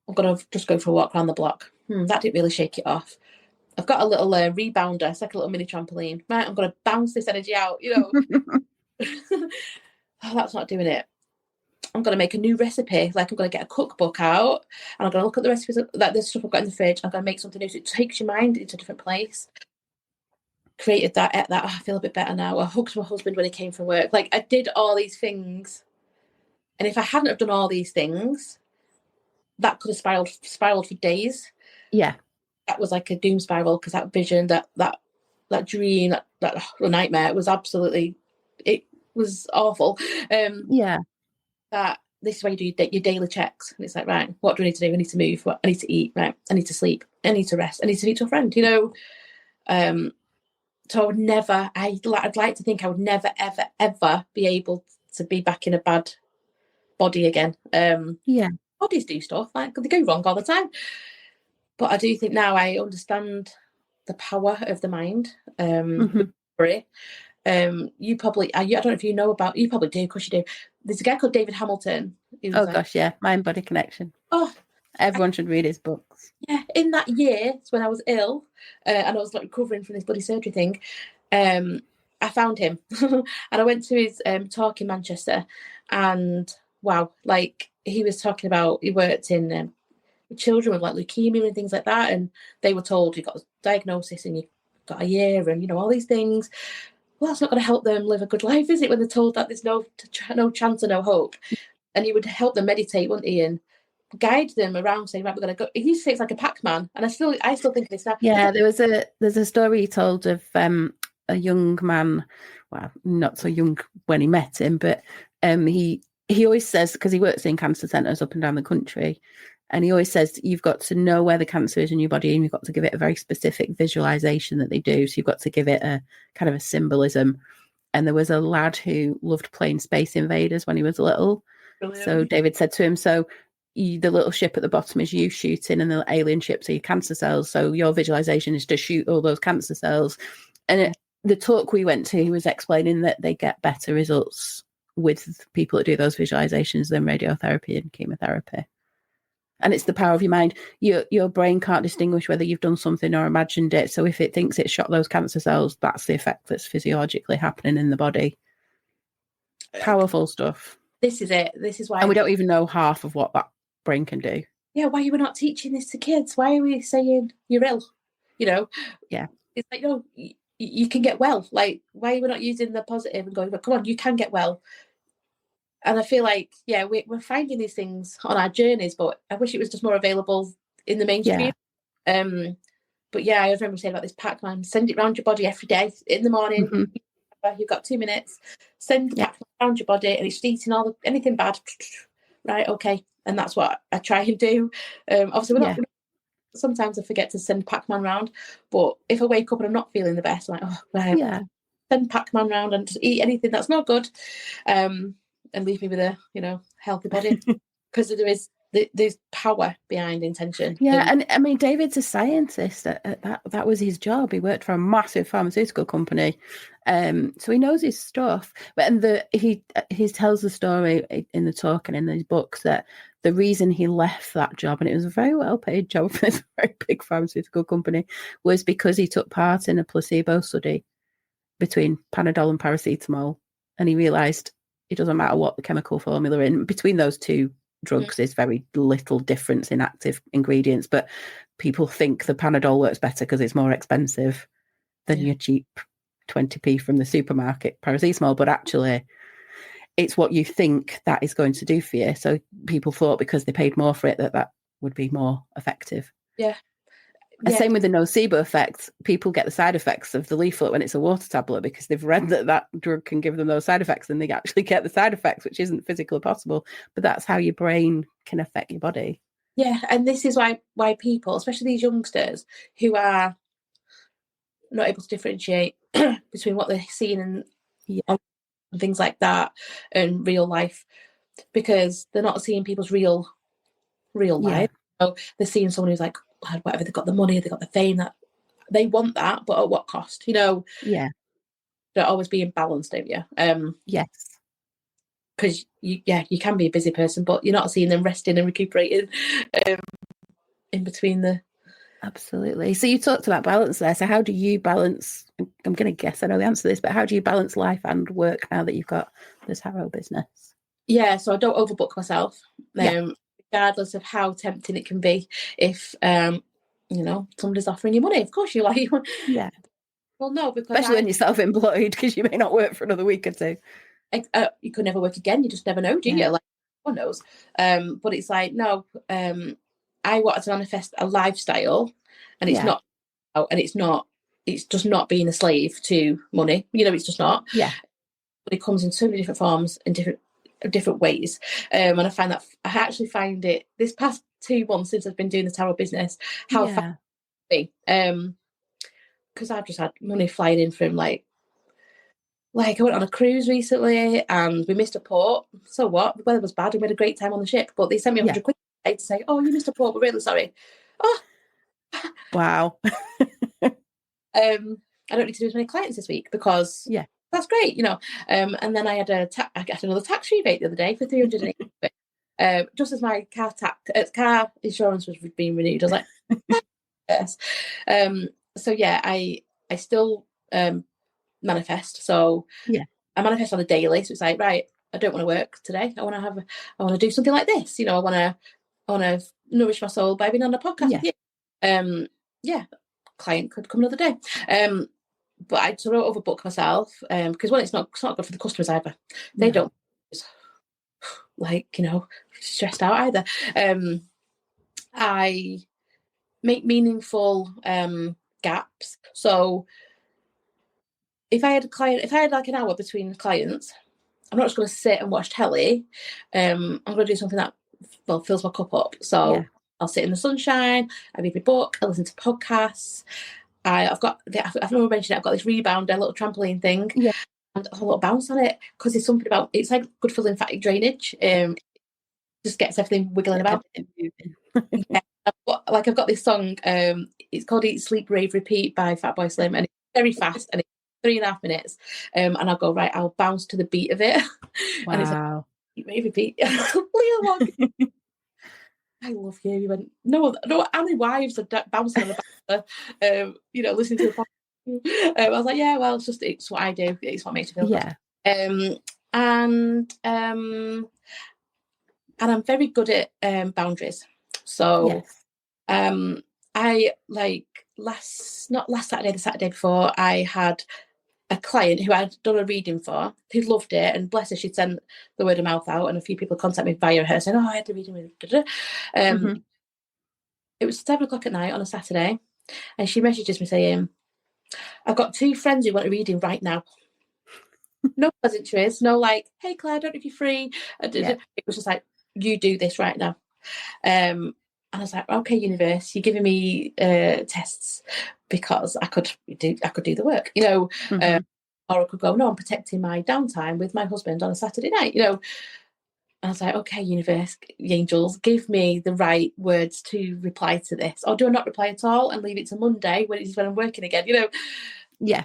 I'm going to just go for a walk around the block. That didn't really shake it off. I've got a little rebounder. It's like a little mini trampoline. Right, I'm going to bounce this energy out, you know. Oh, that's not doing it. I'm going to make a new recipe. Like, I'm going to get a cookbook out, and I'm going to look at the recipes, like the stuff I've got in the fridge. I'm going to make something new. So it takes your mind into a different place. created that I feel a bit better now. I hugged my husband when he came from work. Like, I did all these things, and if I hadn't have done all these things, that could have spiraled for days. Yeah, that was like a doom spiral, because that vision, that dream, that nightmare, was absolutely, it was awful. That this is where you do your daily checks, and it's like, right, what do I need to do? I need to move. I need to eat. Right, I need to sleep. I need to rest. I need to speak to a friend. So I would never. I'd like to think I would never, ever, ever be able to be back in a bad body again. Bodies do stuff, like, they go wrong all the time. But I do think now I understand the power of the mind. You probably, I don't know if you know about, you probably do, of course you do. There's a guy called David Hamilton. Gosh, yeah, Mind Body Connection. Oh, everyone should read his books. Yeah, in that year, when I was ill, and I was like recovering from this bloody surgery thing, I found him, and I went to his talk in Manchester, and wow, like, he was talking about, he worked in children with like leukemia and things like that, and they were told you got a diagnosis and you got a year, and all these things. Well, that's not going to help them live a good life, is it, when they're told that there's no chance or no hope? And he would help them meditate, wouldn't he, and guide them around, saying, right, we're going to go. He used to say it's like a Pac-Man, and I still think of this now. Yeah, there's a story he told of a young man, well, not so young when he met him, but he always says, because he works in cancer centres up and down the country, and he always says you've got to know where the cancer is in your body, and you've got to give it a very specific visualization that they do. So you've got to give it a kind of a symbolism. And there was a lad who loved playing Space Invaders when he was little. Brilliant. So David said to him, so the little ship at the bottom is you shooting, and the alien ships are your cancer cells. So your visualization is to shoot all those cancer cells. And the talk we went to, he was explaining that they get better results with people that do those visualizations than radiotherapy and chemotherapy. And it's the power of your mind. Your brain can't distinguish whether you've done something or imagined it. So if it thinks it shot those cancer cells, that's the effect that's physiologically happening in the body. Powerful stuff. This is it. This is why. And we don't even know half of what that brain can do. Yeah, why are we not teaching this to kids? Why are we saying you're ill? Yeah. It's like, no, you can get well. Like, why are we not using the positive and going, but come on, you can get well? And I feel like, yeah, we're finding these things on our journeys, but I wish it was just more available in the mainstream. Yeah. But yeah, I remember saying about this Pac-Man, send it around your body every day in the morning. Mm-hmm. You've got 2 minutes, send the Pac-Man around your body, and it's eating anything bad. Right, okay. And that's what I try and do. Obviously, we're not. Sometimes I forget to send Pac-Man round, but if I wake up and I'm not feeling the best, I'm like, right, send Pac-Man round and just eat anything that's not good. And leave me with a healthy body, because there's power behind intention. Yeah, and I mean, David's a scientist. That was his job. He worked for a massive pharmaceutical company, so he knows his stuff. But he tells the story in the talk and in his books that the reason he left that job, and it was a very well paid job for this very big pharmaceutical company, was because he took part in a placebo study between Panadol and paracetamol, and he realised it doesn't matter what the chemical formula in between those two drugs is very little difference in active ingredients, but people think the Panadol works better because it's more expensive than your cheap 20p from the supermarket paracetamol, but actually it's what you think that is going to do for you. So people thought because they paid more for it that would be more effective. And same with the nocebo effect. People get the side effects of the leaflet when it's a water tablet because they've read that drug can give them those side effects, and they actually get the side effects, which isn't physically possible. But that's how your brain can affect your body. Yeah, and this is why people, especially these youngsters who are not able to differentiate between what they're seeing and things like that and real life, because they're not seeing people's real life. So they're seeing someone who's like, whatever, they've got the money, they've got the fame, that they want that, but at what cost? They're always being balanced, don't you? Yes, because you can be a busy person, but you're not seeing them resting and recuperating in between the. Absolutely. So you talked about balance there. So how do you balance? I'm going to guess I know the answer to this, but how do you balance life and work now that you've got this tarot business? Yeah, so I don't overbook myself. Regardless of how tempting it can be. If somebody's offering you money, of course you like. Well, no, because especially when you're self-employed, because you may not work for another week or two. You could never work again. You just never know, do you? Like, one knows. But it's like, no, I wanted to manifest a lifestyle, and it's not, and it's just not being a slave to money. It's just not. Yeah. But it comes in so many different forms and different ways. And I actually find it this past 2 months since I've been doing the tarot business, how fun it can be. Because I've just had money flying in from like I went on a cruise recently and we missed a port. So what? The weather was bad. We had a great time on the ship, but they sent me 100 quid to say, "Oh, you missed a port. We're really sorry." Oh, wow. I don't need to do as many clients this week because that's great, And then I had I got another tax rebate the other day for 380 quid. Just as my car insurance was being renewed, I was like, yes. So yeah, I still manifest. So I manifest on a daily. So it's like, right, I don't want to work today. I want to do something like this. I want to nourish my soul by being on a podcast with you. Client could come another day. But I sort of overbook myself because it's not good for the customers either. They don't stressed out either. I make meaningful gaps. So if I had like an hour between clients, I'm not just going to sit and watch telly. I'm going to do something that fills my cup up. So I'll sit in the sunshine, I read my book, I listen to podcasts. I've never mentioned it, I've got this rebounder, a little trampoline thing, and a little bounce on it because there's something about it's like good for lymphatic drainage. Just gets everything wiggling about. I've got this song. It's called "Eat, Sleep, Rave, Repeat" by Fatboy Slim, and it's very fast, and it's 3.5 minutes. And I'll go right. I'll bounce to the beat of it. Wow. And it's like, "Eat, Rave, Repeat." I love you. You went, no, how many wives are bouncing on the bouncer, listening to the podcast. I was like, yeah, well, it's what I do. It's what makes me feel good. And I'm very good at boundaries. So I not last Saturday, the Saturday before, I had a client who I'd done a reading for, who loved it, and bless her, she'd sent the word of mouth out, and a few people contacted me via her saying, "Oh, I had the reading with." It was 7:00 at night on a Saturday, and she messages me saying, "I've got 2 friends who want a reading right now." No pleasantries, no like, "Hey Claire, I don't know if you're free." It was just like, "You do this right now." And I was like, "Okay, universe, you're giving me tests because I could do the work, or I could go, no, I'm protecting my downtime with my husband on a Saturday night, And I was like, okay, universe, the angels, give me the right words to reply to this, or do I not reply at all and leave it to Monday when I'm working again, Yeah. I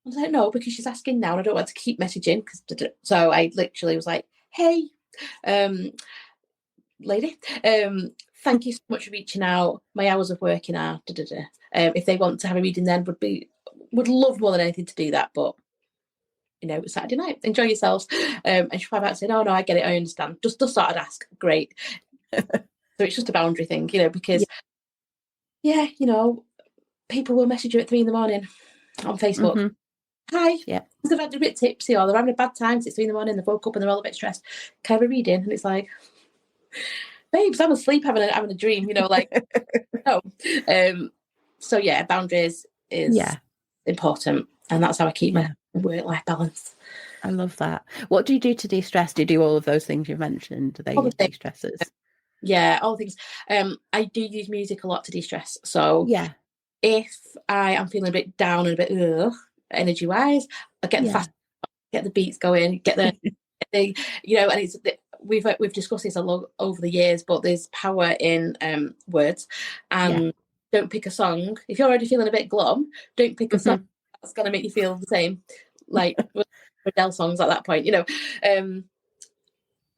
was like, no, because she's asking now, and I don't want to keep messaging. So I literally was like, "Hey, lady, thank you so much for reaching out. My hours of working are if they want to have a reading, then would love more than anything to do that, but it's Saturday night, enjoy yourselves." And she replied back saying, "Oh no, I get it, I understand. Just thought I'd ask." Great. So it's just a boundary thing, because people will message you at 3 a.m. on Facebook. Hi, they've had a bit tipsy, or they're having a bad time. It's 3 a.m. They woke up and they're all a bit stressed. Can I have a reading? And it's like, babes, I'm asleep having a dream, no. So yeah, boundaries is important, and that's how I keep my work-life balance. I love that. What do you do to de-stress? Do you do all of those things you've mentioned? Do they use de-stressors? Yeah, all things. I do use music a lot to de-stress. So if I am feeling a bit down and a bit energy-wise, I get the beats going, get the and it's we've discussed this a lot over the years, but there's power in words, and don't pick a song if you're already feeling a bit glum. Don't pick a song that's going to make you feel the same, like Adele songs at that point.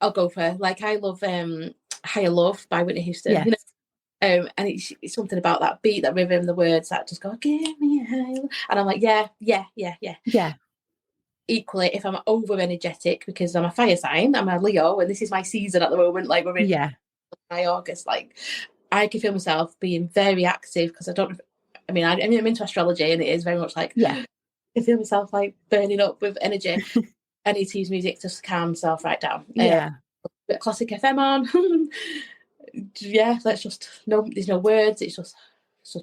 I'll go for I love Higher Love by Whitney Houston. And it's something about that beat, that rhythm, the words that just go, "Give me a high," and I'm like, yeah. Equally, if I'm over energetic because I'm a fire sign, I'm a Leo, and this is my season at the moment, like we're in July, August, like I can feel myself being very active because I'm into astrology, and it is very much like I feel myself like burning up with energy. I need to use music to calm myself right down. Yeah. Bit of classic FM on. Yeah, there's no words, it's just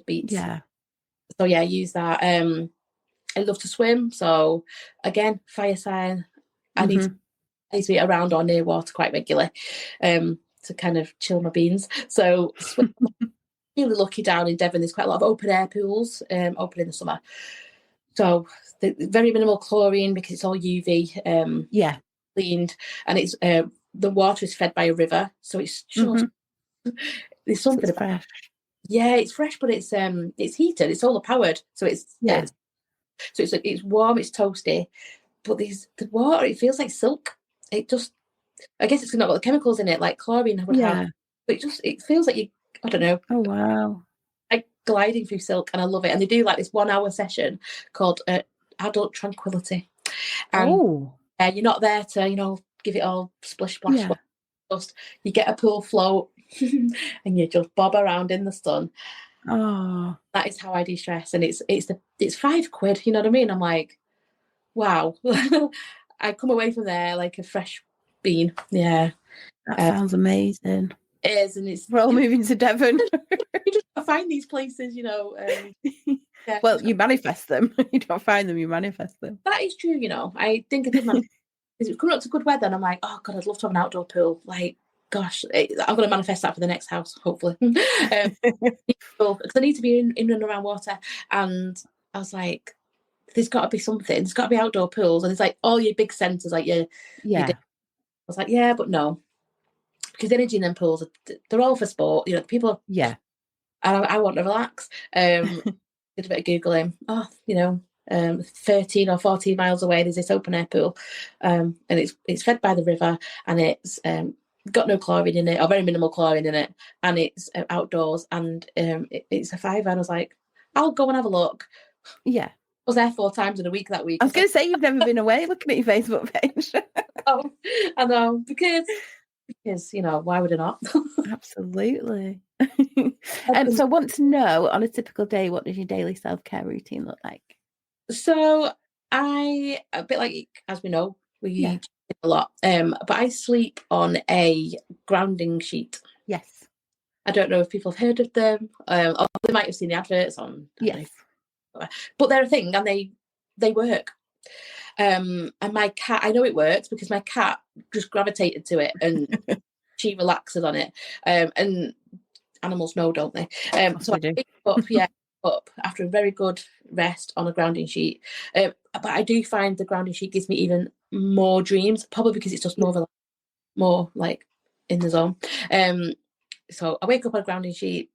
beats. Yeah. So yeah, use that. I love to swim, so again, fire sign. I need to be around or near water quite regularly, to kind of chill my beans. So swim. Really lucky down in Devon. There's quite a lot of open air pools, open in the summer. So very minimal chlorine because it's all UV. Cleaned, and it's the water is fed by a river, so it's just there's something about fresh. Yeah, it's fresh, but it's heated. It's solar powered, so it's it's warm, it's toasty, but the water, it feels like silk. It just, I guess it's not got the chemicals in it like chlorine would have, but it feels like I don't know. Oh wow! Like gliding through silk, and I love it. And they do like this 1 hour session called Adult Tranquility, and you're not there to give it all splish splash. Just you get a pool float and you just bob around in the sun. Oh, that is how I de-stress, and it's £5. You know what I mean? I'm like, wow. I come away from there like a fresh bean. Yeah, that sounds amazing. It is, and we're all moving to Devon. You just find these places, well, you manifest them. You don't find them, you manifest them. That is true. I think I did manifest. It's coming up to good weather, and I'm like, oh god, I'd love to have an outdoor pool. Like, gosh, I'm going to manifest that for the next house, hopefully. Because I need to be in and around water. And I was like, there's got to be something. There's got to be outdoor pools, and it's like all your big centres, like I was like, yeah, but no, because the energy in them pools, they're all for sport. People. Yeah. And I want to relax. Did a bit of Googling. 13 or 14 miles away, there's this open air pool, and it's fed by the river, and it's got no chlorine in it, or very minimal chlorine in it, and it's outdoors, and it's a £5. I was like, I'll go and have a look. Yeah, I was there 4 times in a week that week. I was going to say, you've never been away. Looking at your Facebook page. Oh, I know, because why would I not? Absolutely. So I want to know, on a typical day, what does your daily self-care routine look like? So a bit like, as we know, we eat a lot, but I sleep on a grounding sheet. Yes. I don't know if people have heard of them, or they might have seen the adverts on. Yes. But they're a thing, and they work. And my cat, I know it works because my cat just gravitated to it, and she relaxes on it. And animals know, don't they? So I pick up after a very good rest on a grounding sheet. But I do find the grounding sheet gives me even more dreams, probably because it's just more like in the zone. So I wake up on a grounding sheet.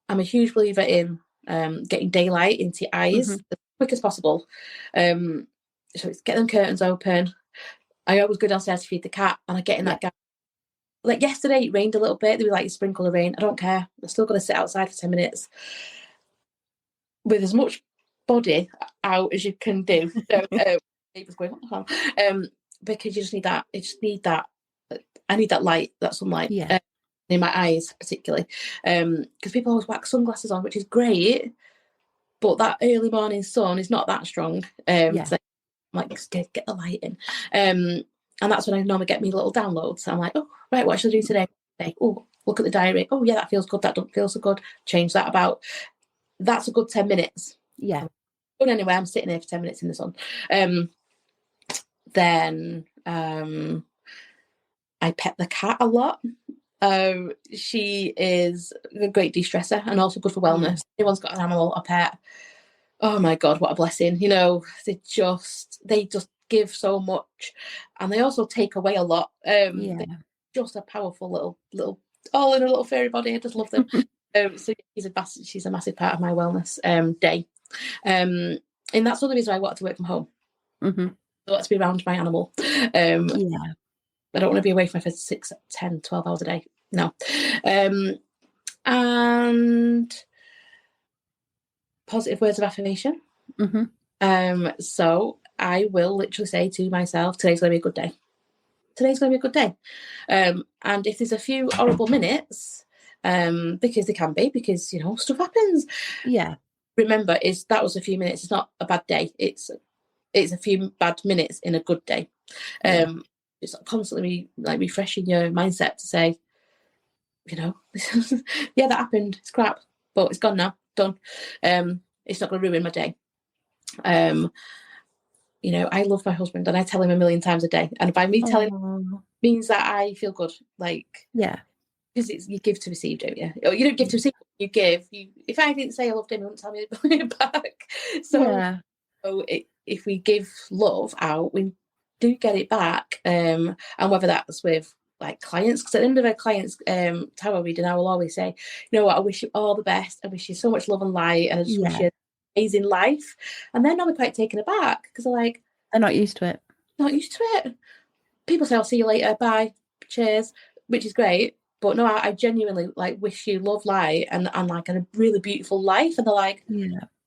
I'm a huge believer in getting daylight into your eyes as quick as possible. So it's get them curtains open. I always go downstairs to feed the cat, and I get in that gap. Like yesterday, it rained a little bit. They were like a sprinkle of rain. I don't care. I'm still going to sit outside for 10 minutes with as much body out as you can do. Because you just need that. I need that light, that sunlight in my eyes, particularly. Because people always whack sunglasses on, which is great, but that early morning sun is not that strong. So I'm like, get the light in. And that's when I normally get me little downloads. So I'm like, oh, right, what should I do today? Oh, look at the diary. Oh, yeah, that feels good. That doesn't feel so good. Change that about. That's a good 10 minutes. Yeah. Going anywhere, I'm sitting here for 10 minutes in the sun. Then I pet the cat a lot. She is a great de-stressor and also good for wellness. Anyone's got an animal, a pet. Oh my God, what a blessing. They just give so much, and they also take away a lot. They're just a powerful little all in a little fairy body. I just love them. So she's a massive part of my wellness day. And that's one of the reasons why I wanted to work from home. I want to be around my animal. I don't want to be away from her for 6, 10, 12 hours a day. No. And positive words of affirmation. So I will literally say to myself, today's going to be a good day. Today's going to be a good day. And if there's a few horrible minutes, because they can be, because, stuff happens. Yeah. remember is that was a few minutes. It's not a bad day. It's a few bad minutes in a good day. It's constantly like refreshing your mindset to say, you know, yeah, that happened. It's crap, but it's gone now. Done. It's not going to ruin my day. You know, I love my husband and I tell him a million times a day. And by me telling him means that I feel good. Like, yeah. Because it's you give to receive, don't you? Or you don't give to receive, you give. If I didn't say I loved him, he wouldn't tell me it back. So, if we give love out, we do get it back. And whether that's with like clients, because at the end of a client's tarot reading, I will always say, you know what, I wish you all the best. I wish you so much love and light, and I just wish you an amazing life. And they're normally quite taken aback because they're like, they're not used to it. Not used to it. People say, I'll see you later, bye, cheers, which is great. But no, I genuinely like wish you love, light, and like a really beautiful life. And they're like,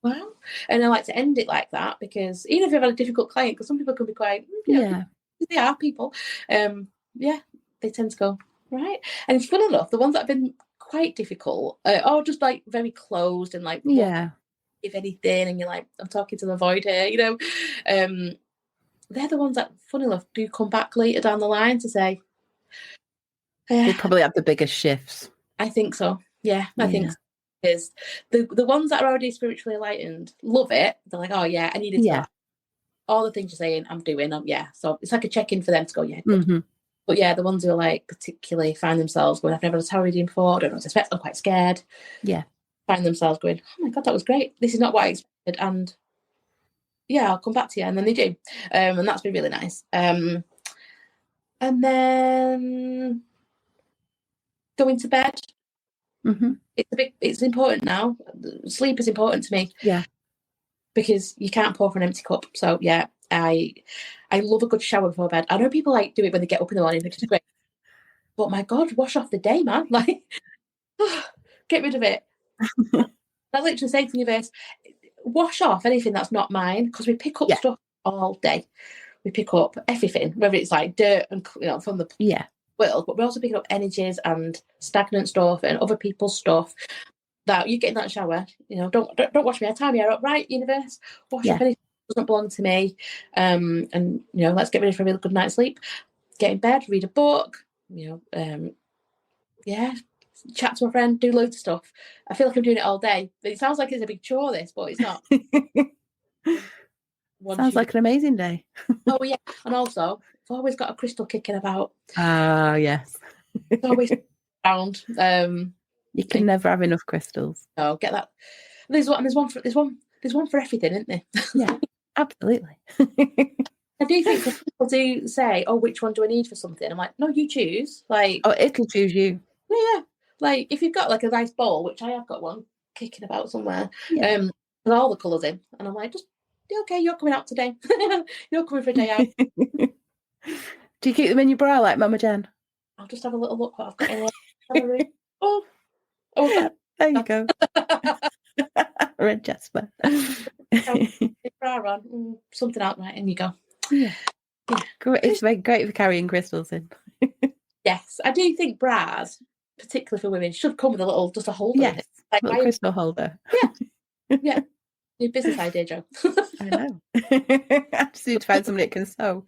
wow. And I like to end it like that because even if you've had a difficult client, because some people can be quite, they are people. They tend to go, right. And it's fun enough, the ones that have been quite difficult are just like very closed and like, if anything, and you're like, I'm talking to the void here, you know. They're the ones that, funny enough, do come back later down the line to say, they probably have the biggest shifts. I think so. Yeah, I think so. Because the ones that are already spiritually enlightened love it. They're like, oh yeah, I needed to. All the things you're saying, I'm doing. So it's like a check-in for them to go, yeah. But yeah, the ones who are like particularly find themselves going, I've never done a tarot reading before. I don't know what to expect. I'm quite scared. Yeah. Find themselves going, oh my God, that was great. This is not what I expected. And yeah, I'll come back to you. And then they do. And that's been really nice. And then going to bed. It's important now. Sleep is important to me. Yeah. Because you can't pour from an empty cup. So yeah, I love a good shower before bed. I know people like do it when they get up in the morning, which is great. But my God, wash off the day, man. Like, get rid of it. I literally say to the universe, wash off anything that's not mine, because we pick up stuff all day. We pick up everything, whether it's like dirt and from the world, but we're also picking up energies and stagnant stuff and other people's stuff that you get in that shower. You know, don't wash me. I tie my hair up, right, universe. Wash up anything that doesn't belong to me. And you know, let's get ready for a really good night's sleep. Get in bed, read a book. You know, chat to a friend, do loads of stuff. I feel like I'm doing it all day. It sounds like it's a big chore, this, but it's not. Sounds like an amazing day. Oh yeah, and also I've always got a crystal kicking about. Yes. It's always around. You can never have enough crystals. No, get that. There's one for everything, isn't there? Yeah, absolutely. I do think people do say, "Oh, which one do I need for something?" I'm like, "No, you choose." Like, oh, it'll choose you. Yeah. Like if you've got like a nice bowl, which I have got one kicking about somewhere, with all the colours in, and I'm like, just okay, you're coming out today. You're coming for a day out. Do you keep them in your bra like Mama Jen? I'll just have a little look what I've got in there. Oh, there you go. Red Jasper. Bra on, something out, right? In you go. Yeah. It's great for carrying crystals in. Yes, I do think bras, particularly for women, should come with just a holder. Yes, like a crystal holder. Yeah. New business idea, Jo. I know. I just need to find somebody that can sew.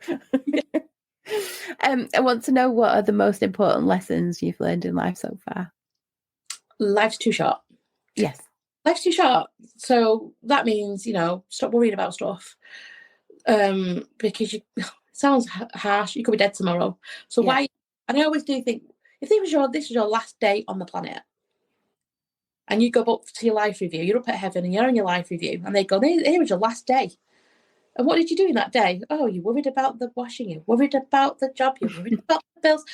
I want to know, what are the most important lessons you've learned in life so far? Life's too short. Yes. Life's too short. So that means, stop worrying about stuff. Because it sounds harsh. You could be dead tomorrow. So why? And I always do think, if this was your last day on the planet, and you go up to your life review, you're up at heaven and you're on your life review, and they go, here was your last day. And what did you do in that day? Oh, you worried about the washing, you worried about the job, you worried about the bills.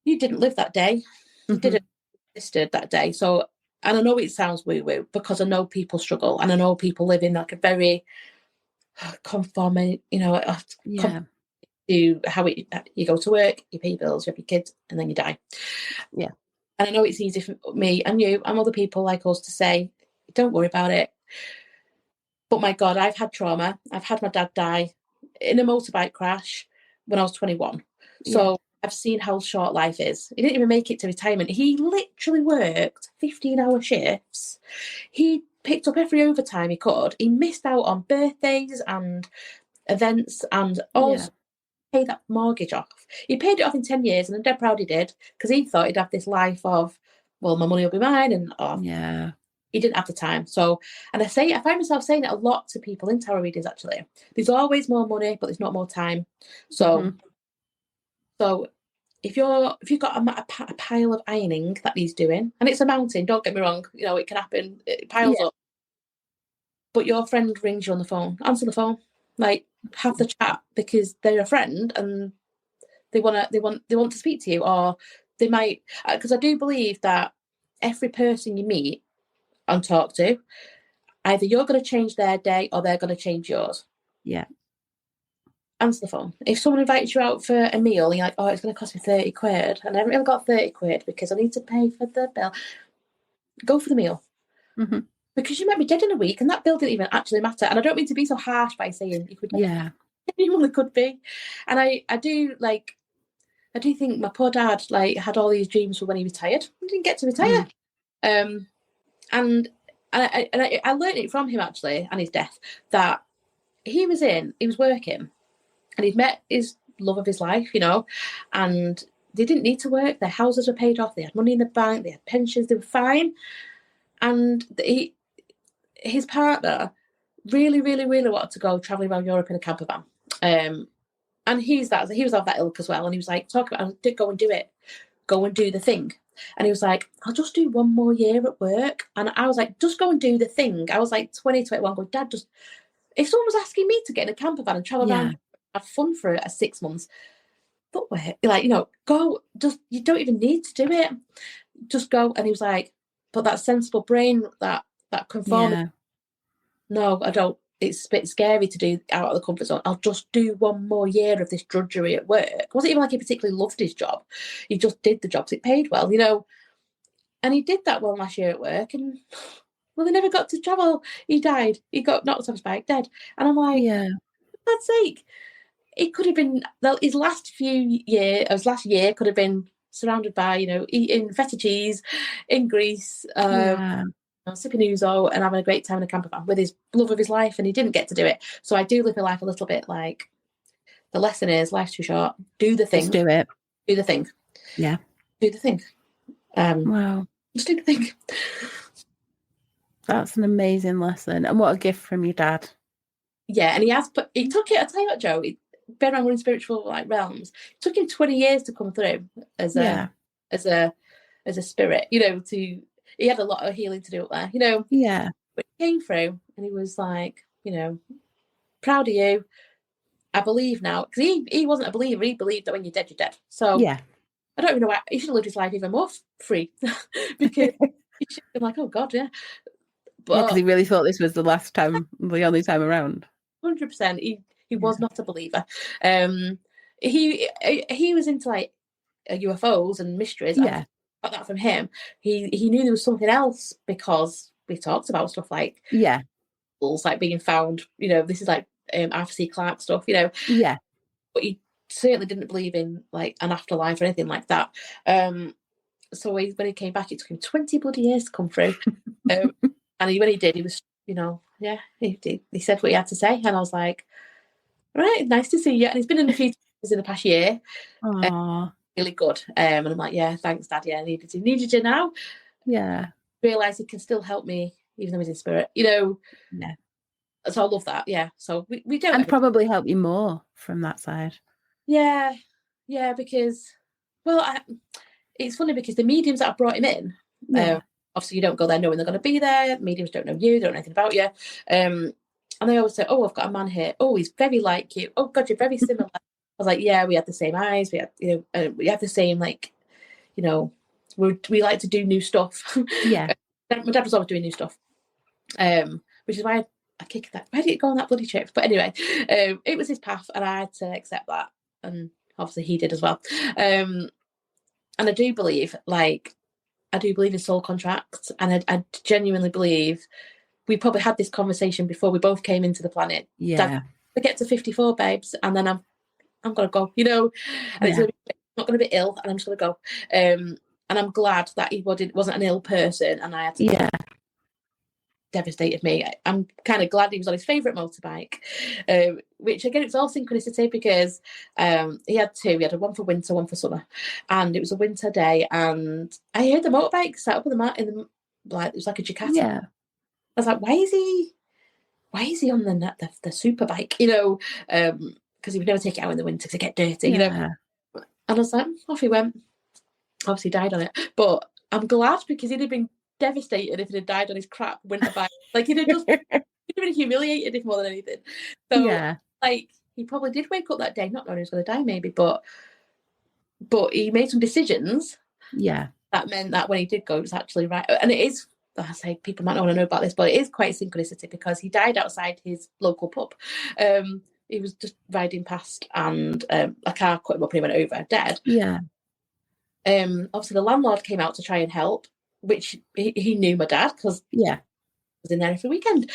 You didn't live that day. You didn't exist that day. So, and I know it sounds woo-woo, because I know people struggle, and I know people live in like a very conforming, to how you go to work, you pay your bills, you have your kids, and then you die. Yeah. And I know it's easy for me and you and other people like us to say, don't worry about it. But my God, I've had trauma. I've had my dad die in a motorbike crash when I was 21. So I've seen how short life is. He didn't even make it to retirement. He literally worked 15-hour shifts. He picked up every overtime he could. He missed out on birthdays and events and also pay that mortgage off. He paid it off in 10 years, and I'm dead proud he did, because he thought he'd have this life of, well, my money will be mine, and he didn't have the time. So, and I find myself saying it a lot to people in tarot readings, actually. There's always more money, but there's not more time. So, so if you've got a pile of ironing that needs doing, and it's a mountain, don't get me wrong, you know, it can happen, it piles up, but your friend rings you on the phone, answer the phone, like, have the chat, because they're a friend and they want to speak to you, or they might, because I do believe that every person you meet and talk to, either you're going to change their day or they're going to change yours. Yeah. Answer the phone. If someone invites you out for a meal and you're like, oh, it's going to cost me 30 quid, and I haven't really got 30 quid because I need to pay for the bill, go for the meal. Because you might be dead in a week and that bill didn't even actually matter. And I don't mean to be so harsh by saying you could anyone could be. And I do think my poor dad had all these dreams for when he retired. He didn't get to retire. And I learned it from him, actually, and his death, that he was working and he'd met his love of his life, you know, and they didn't need to work. Their houses were paid off. They had money in the bank. They had pensions. They were fine. And his partner really, really, really wanted to go traveling around Europe in a camper van. And he was of that ilk as well. And he was like, go and do it. Go and do the thing. And he was like, I'll just do one more year at work. And I was like, just go and do the thing. I was like 20, 21, going, Dad, just, if someone was asking me to get in a camper van and travel around, have fun for 6 months, but wait, go, just, you don't even need to do it. Just go. And he was like, but that sensible brain, that conformity, no, I don't. It's a bit scary to do out of the comfort zone. I'll just do one more year of this drudgery at work. It wasn't even like he particularly loved his job. He just did the job because it paid well, you know. And he did that one last year at work, and well, they never got to travel. He died. He got knocked off his bike, dead. And I'm like, for God's sake, it could have been his last year could have been surrounded by, you know, eating feta cheese in Greece. Sipping ouzo and having a great time in a camper van with his love of his life, and he didn't get to do it. So I do live my life a little bit like, the lesson is, life's too short. Do the thing. Just do it. Do the thing. Yeah. Do the thing. Wow. Just do the thing. That's an amazing lesson, and what a gift from your dad. Yeah, and he took it. I tell you what, Joe. Bear in mind, we're in spiritual realms. It took him 20 years to come through as a spirit. You know, he had a lot of healing to do up there, you know. Yeah. But he came through and he was like, you know, proud of you. I believe now. Because he wasn't a believer. He believed that when you're dead, you're dead. So I don't even know why. He should have lived his life even more free. Because he should have been like, oh, God, yeah. But because he really thought this was the only time around. 100%. He was not a believer. He was into like UFOs and mysteries. Yeah. Got that from him. He knew there was something else, because we talked about stuff like like being found, you know. This is like Arthur C. Clarke stuff, you know. But he certainly didn't believe in like an afterlife or anything like that. So when he came back, it took him 20 bloody years to come through. And when he did, he was, you know, he said what he had to say, and I was like, right, nice to see you. And he's been in a few times in the past year. Really good. And I'm like, yeah, thanks, Dad. Yeah, I needed you now. Yeah. Realise he can still help me even though he's in spirit, you know. Yeah. So I love that. Yeah. So we don't. And probably help you more from that side. Yeah. Yeah, because, well, it's funny because the mediums that have brought him in, obviously you don't go there knowing they're going to be there. Mediums don't know you, don't know anything about you. And they always say, oh, I've got a man here. Oh, he's very like you. Oh, God, you're very similar. I was like, yeah, we had the same eyes. We had, you know, we had the same, like, you know, we like to do new stuff. Yeah. My dad was always doing new stuff, which is why I kicked that. Why did it go on that bloody trip? But anyway, it was his path, and I had to accept that, and obviously he did as well. And I do believe in soul contracts, and I genuinely believe we probably had this conversation before we both came into the planet. Yeah. I get to 54, babes, and then I'm gonna go, you know, and I'm not gonna be ill, and I'm just gonna go. And I'm glad that he wasn't an ill person, and I had to. Yeah. devastated me. I'm kind of glad he was on his favourite motorbike, which again, it's all synchronicity because he had two. He had one for winter, one for summer, and it was a winter day. And I heard the motorbike set up in the like it was like a Ducati. Yeah. I was like, why is he on the super bike? Because he would never take it out in the winter because it get dirty. And I was like, off he went. Obviously died on it, but I'm glad because he'd have been devastated if he had died on his crap winter bike. Like he'd have been humiliated if more than anything. So like he probably did wake up that day not knowing he was going to die, maybe, but he made some decisions. Yeah, that meant that when he did go, it was actually right. And it is. I say people might not want to know about this, but it is quite synchronicity because he died outside his local pub. He was just riding past, and a car cut him up and he went over dead. Yeah. Obviously the landlord came out to try and help, which he knew my dad because he was in there every weekend.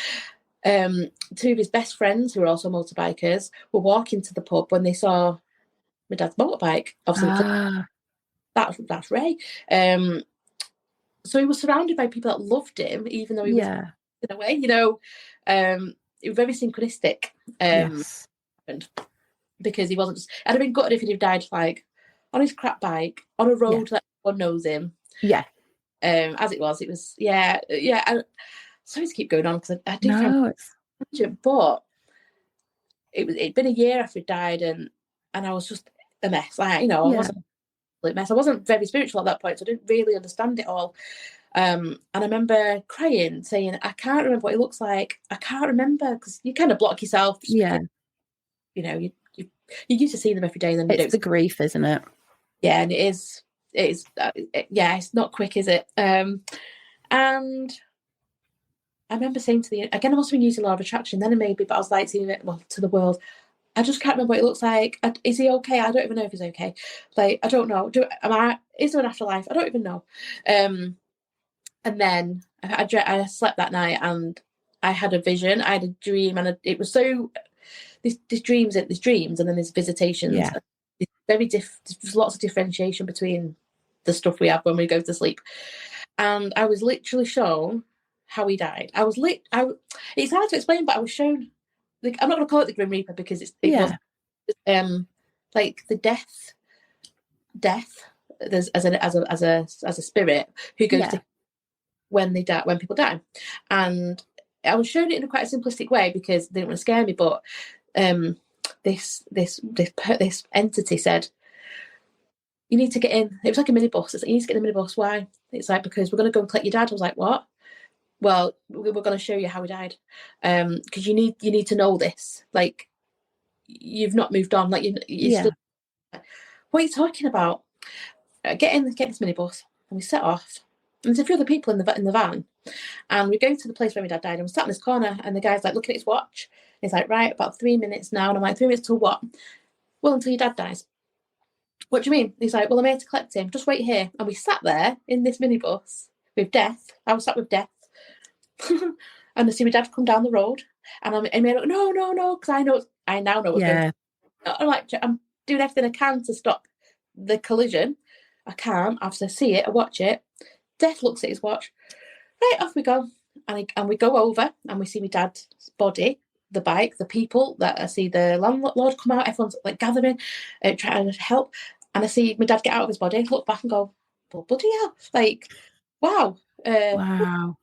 Two of his best friends, who were also motorbikers, were walking to the pub when they saw my dad's motorbike. Obviously, that's Ray. So he was surrounded by people that loved him, even though he was in a way, it was very synchronistic. Because he wasn't. I'd have been gutted if he'd have died like on his crap bike on a road that everyone knows him. Yeah. As it was, yeah. Sorry to keep going on because I do find it, but it'd been a year after he died, and I was just a mess. I wasn't a mess. I wasn't very spiritual at that point, so I didn't really understand it all. And I remember crying, saying, "I can't remember what he looks like. I can't remember," because you kind of block yourself. Because, you're used to seeing them every day, and then it's the grief, isn't it? Yeah, and it's not quick, is it? And I remember saying again, I must have been using law of attraction then, maybe, but I was like seeing it to the world. I just can't remember what it looks like. Is he okay? I don't even know if he's okay. Like, I don't know. Is there an afterlife? I don't even know. And then I slept that night and I had a vision. I had a dream, and it was so. There's dreams, and then there's visitations. Yeah. There's lots of differentiation between the stuff we have when we go to sleep. And I was literally shown how he died. It's hard to explain, but I was shown. Like, I'm not going to call it the Grim Reaper because it was like the death. There's as a spirit who goes to when they die, when people die, and I was shown it in a quite a simplistic way because they didn't want to scare me, but. This entity said, "You need to get in." It was like a minibus. It's like, "You need to get in the minibus." Why? It's like, "Because we're going to go and collect your dad." I was like, "What?" "Well, we're going to show you how he died. Because you need to know this. Like, you've not moved on. Like, you're still." "What are you talking about?" Get in this minibus," and we set off. And there's a few other people in the van, and we go to the place where my dad died, and we're sat in this corner, and the guy's like looking at his watch. He's like, "Right, about 3 minutes now." And I'm like, 3 minutes till what? "Well, until your dad dies." "What do you mean?" He's like, "Well, I'm here to collect him. Just wait here." And we sat there in this minibus with Death. I was sat with Death. And I see my dad come down the road. And I'm like, no, because I now know what's going on. I'm like, I'm doing everything I can to stop the collision. I can't. I have to see it, I watch it. Death looks at his watch. Right, off we go. And we go over and we see my dad's body, the bike, the people that I see the landlord come out, everyone's like gathering, trying to help. And I see my dad get out of his body, look back and go, "Well, bloody hell." Like, wow. Wow.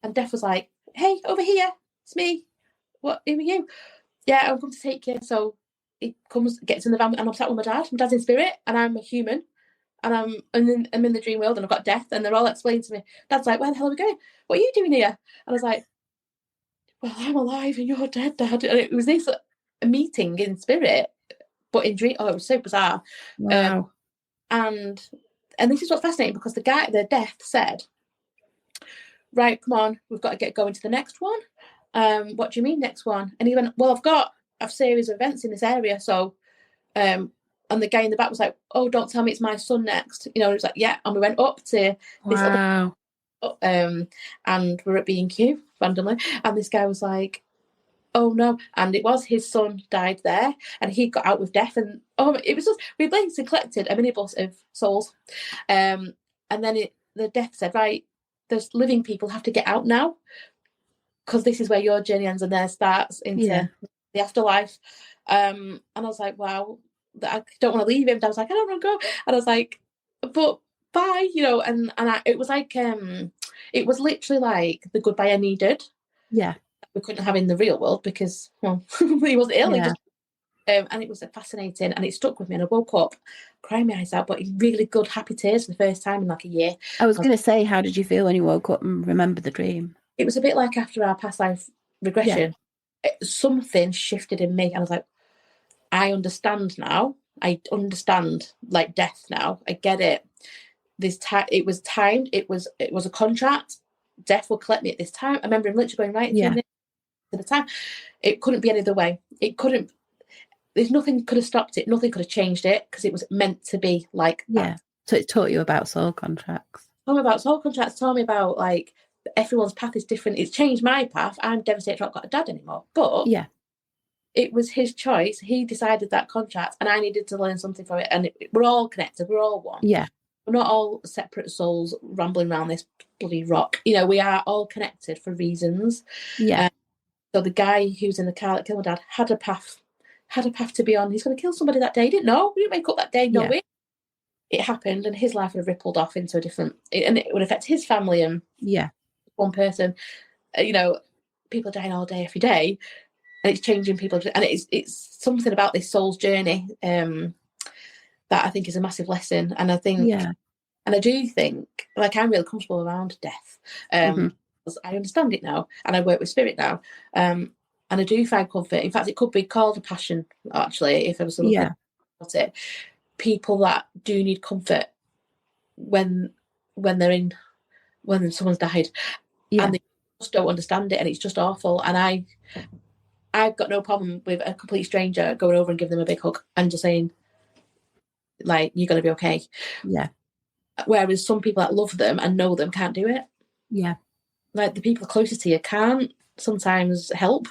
And Death was like, "Hey, over here. It's me. What, who are you?" "Yeah, I'm come to take you." So he comes, gets in the van, and I'm sat with my dad. My dad's in spirit, and I'm a human. And I'm in the dream world, and I've got Death, and they're all explaining to me. Dad's like, "Where the hell are we going? What are you doing here?" And I was like, "Well, I'm alive and you're dead, Dad." And it was this a meeting in spirit, but in dream. Oh, it was so bizarre. Wow. And this is what's fascinating because the Death said, "Right, come on, we've got to get going to the next one." "What do you mean next one?" And he went, "Well, I've got a series of events in this area, so." And the guy in the back was like, "Oh, don't tell me it's my son next." And it was like, "Yeah." And we went up to this other, and we're at B&Q randomly. And this guy was like, "Oh no." And it was his son died there, and he got out with Death. And it was just, we basically collected a minibus of souls. And then the Death said, "Right, those living people have to get out now." because this is where your journey ends and theirs starts into the afterlife. And I was like, wow, I don't want to leave him. I was like, I don't want to go. And I was like, but bye, you know. And it was like, it was literally like the goodbye I needed. Yeah. We couldn't have in the real world because, well, he wasn't ill. Yeah. And it was fascinating, and it stuck with me. And I woke up crying my eyes out, but really good, happy tears for the first time in like a year. I was going to say, how did you feel when you woke up and remembered the dream? It was a bit like after our past life regression. Something shifted in me. I was like, I understand now. I understand like death now. I get it. It was timed. It was a contract. Death will collect me at this time. I remember him literally going right through to the time. It couldn't be any other way. It couldn't. There's nothing could have stopped it. Nothing could have changed it because it was meant to be like that. So it taught you about soul contracts. Told me about soul contracts. Told me about like everyone's path is different. It's changed my path. I'm devastated I've not got a dad anymore. But it was his choice. He decided that contract, and I needed to learn something from it. And we're all connected. We're all one. Yeah. We're not all separate souls rambling around this bloody rock. You know, we are all connected for reasons. Yeah. So the guy who's in the car that killed my dad had a path to be on. He's going to kill somebody that day. He didn't know. We didn't wake up that day knowing. It happened, and his life would have rippled off into a different, and it would affect his family and one person. You know, people dying all day, every day, and it's changing people. And it's something about this soul's journey that I think is a massive lesson. And I think, and I do think, like, I'm really comfortable around death. Because I understand it now, and I work with spirit now. And I do find comfort. In fact, it could be called a passion, actually, if I was looking at it. People that do need comfort when someone's died, and they just don't understand it, and it's just awful. And I've got no problem with a complete stranger going over and giving them a big hug and just saying, like, you're going to be okay. Yeah. Whereas some people that love them and know them can't do it. Yeah. Like the people closest to you can't sometimes help.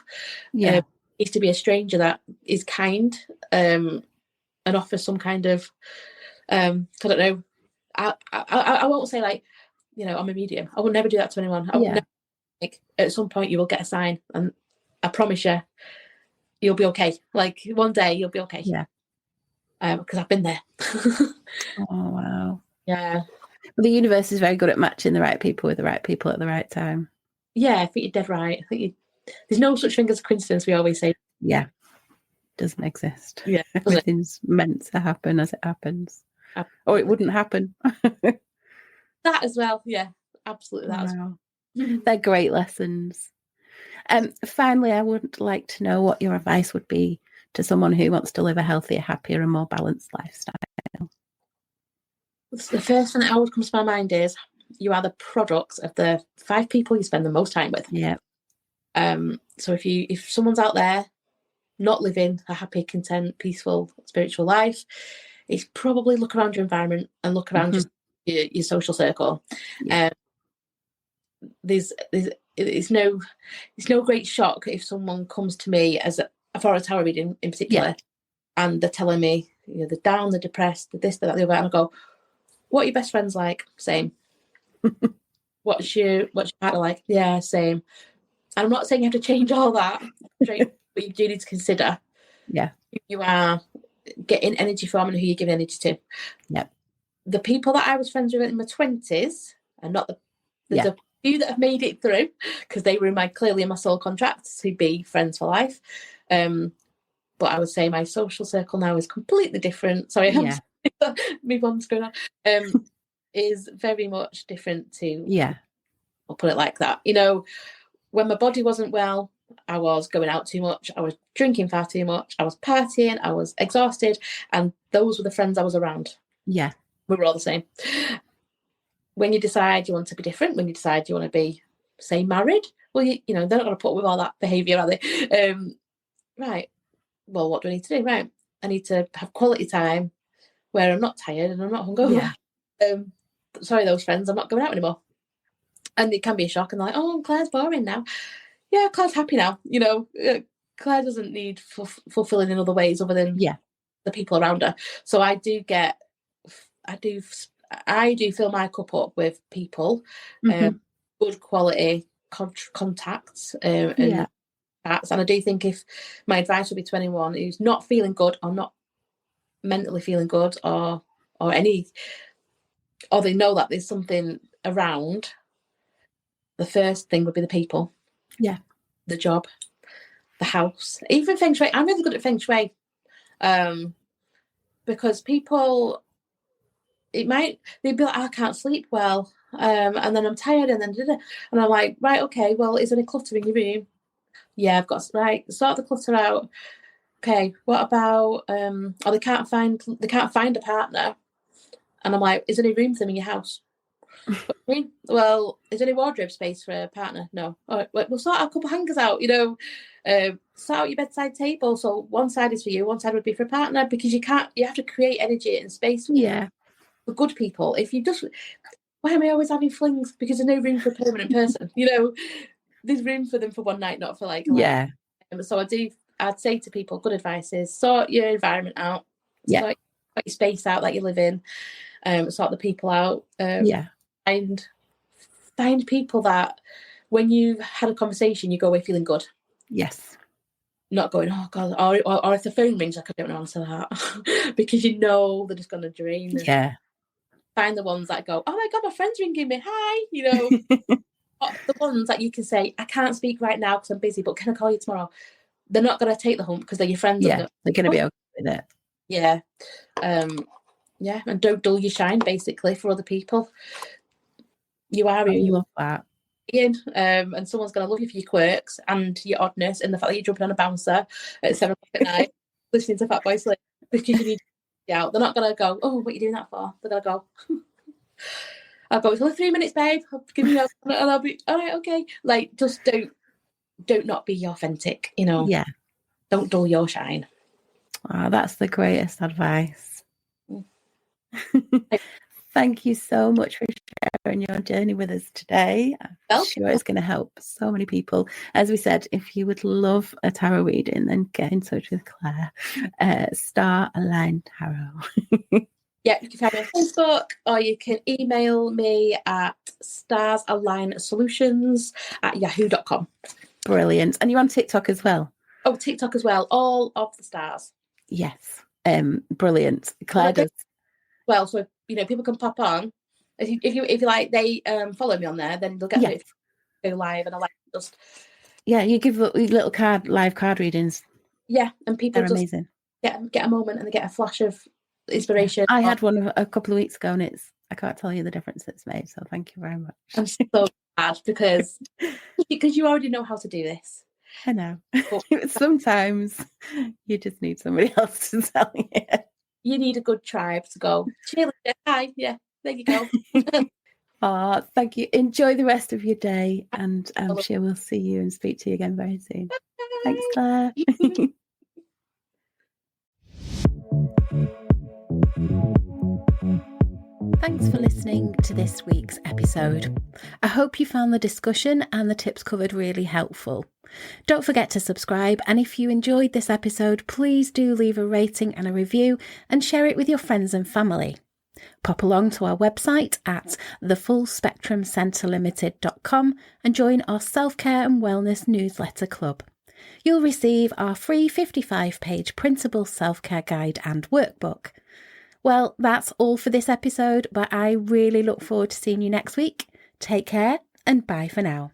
Yeah. It needs to be a stranger that is kind and offers some kind of, I don't know. I won't say like, you know, I'm a medium. I would never do that to anyone. I would never, like, at some point you will get a sign, and I promise you'll be okay. Like one day you'll be okay. Yeah. Because I've been there. Oh, wow. Yeah. Well, the universe is very good at matching the right people with the right people at the right time. Yeah, I think you're dead right. I think there's no such thing as a coincidence, we always say. Yeah. Doesn't exist. Yeah. Everything's meant to happen as it happens. Or it wouldn't happen. That as well. Yeah, absolutely. That as well. They're great lessons. Finally, I would like to know what your advice would be to someone who wants to live a healthier, happier and more balanced lifestyle. The first thing that always comes to my mind is you are the product of the 5 people you spend the most time with. Yeah. So if someone's out there not living a happy, content, peaceful, spiritual life, it's probably look around your environment and look around just your social circle. Yeah. It's no great shock if someone comes to me as for a tarot reading in particular, and they're telling me, you know, they're down, they're depressed, they're this, they're that, the other, and I go, what are your best friends like? Same. What's your partner like? Yeah, same. And I'm not saying you have to change all that, but you do need to consider who you are getting energy from and who you're giving energy to. Yeah. The people that I was friends with in my 20s are not there's a few that have made it through because they were clearly in my soul contract to be friends for life. But I would say my social circle now is completely different. Sorry, my one's going on. Is very much different to, I'll put it like that. You know, when my body wasn't well, I was going out too much. I was drinking far too much. I was partying. I was exhausted. And those were the friends I was around. Yeah. We were all the same. When you decide you want to be different, when you decide you want to be, say, married, well, you know, they're not going to put up with all that behaviour, are they? Right. Well, what do I need to do? Right. I need to have quality time where I'm not tired and I'm not hungover. Yeah. Sorry, those friends, I'm not going out anymore. And it can be a shock, and they're like, oh, Claire's boring now. Yeah, Claire's happy now. You know, Claire doesn't need fulfilling in other ways other than the people around her. So I do fill my cup up with people, good quality contacts and chats. And I do think if my advice would be to anyone who's not feeling good or not mentally feeling good or they know that there's something around, the first thing would be the people. Yeah. The job, the house, even feng shui. I'm really good at feng shui. Because people, they'd be like, I can't sleep well. And then I'm tired, and I'm like, right, okay, well, is there any clutter in your room? Yeah, I've got, right, sort the clutter out. Okay, what about or they can't find a partner, and I'm like, is there any room for them in your house? What do you mean? Well, is there any wardrobe space for a partner? No. All right, we'll sort a couple of hangers out, sort out your bedside table, so one side is for you, one side would be for a partner, because you have to create energy and space for good people. If you just, why am I always having flings? Because there's no room for a permanent person. There's room for them for one night, not for like so I'd say to people, good advice is sort your environment out, sort your space out that you live in, sort the people out, find people that when you've had a conversation you go away feeling good. Yes. Not going, oh God, or if the phone rings, like, I don't answer that, because they're just going to drain. Yeah. Find the ones that go, oh my God, my friend's ringing me, hi, the ones that you can say, I can't speak right now because I'm busy, but can I call you tomorrow? They're not going to take the hump because they're your friends. Yeah, they're going to be okay with it. Yeah. And don't dull your shine, basically, for other people. You are who you love that. And someone's going to love you for your quirks and your oddness and the fact that you're jumping on a bouncer at 7 o'clock at night listening to Fatboy Slim because you need to get out. They're not going to go, oh, what are you doing that for? They're going to go, I'll go, it's only 3 minutes, babe. I'll give you and I'll be, all right, okay. Like, just don't not be authentic, Yeah. Don't dull your shine. Oh, that's the greatest advice. Thank you so much for sharing your journey with us today. I'm sure it's going to help so many people. As we said, if you would love a tarot reading, then get in touch with Claire. Star Align Tarot. Yeah, you can find me on Facebook, or you can email me at starsalignSolutions@yahoo.com. Brilliant. And you're on TikTok as well? Oh, TikTok as well. All of the stars. Yes. Brilliant. Claire does. Well, so people can pop on. If you like, they follow me on there, then they'll get it go live, and I like just. Yeah, you give little live card readings. Yeah, and people are amazing. Get a moment and they get a flash of inspiration. I had one a couple of weeks ago, and I can't tell you the difference it's made. So thank you very much. I'm so glad because you already know how to do this. I know. Sometimes you just need somebody else to tell you. You need a good tribe to go, cheerleader, hi, yeah, there you go. Oh, thank you. Enjoy the rest of your day, and I'm sure we'll see you and speak to you again very soon. Bye. Thanks, Claire. Thanks for listening to this week's episode. I hope you found the discussion and the tips covered really helpful. Don't forget to subscribe, and if you enjoyed this episode, please do leave a rating and a review and share it with your friends and family. Pop along to our website at thefullspectrumcentrelimited.com and join our self-care and wellness newsletter club. You'll receive our free 55-page printable self-care guide and workbook. Well, that's all for this episode, but I really look forward to seeing you next week. Take care and bye for now.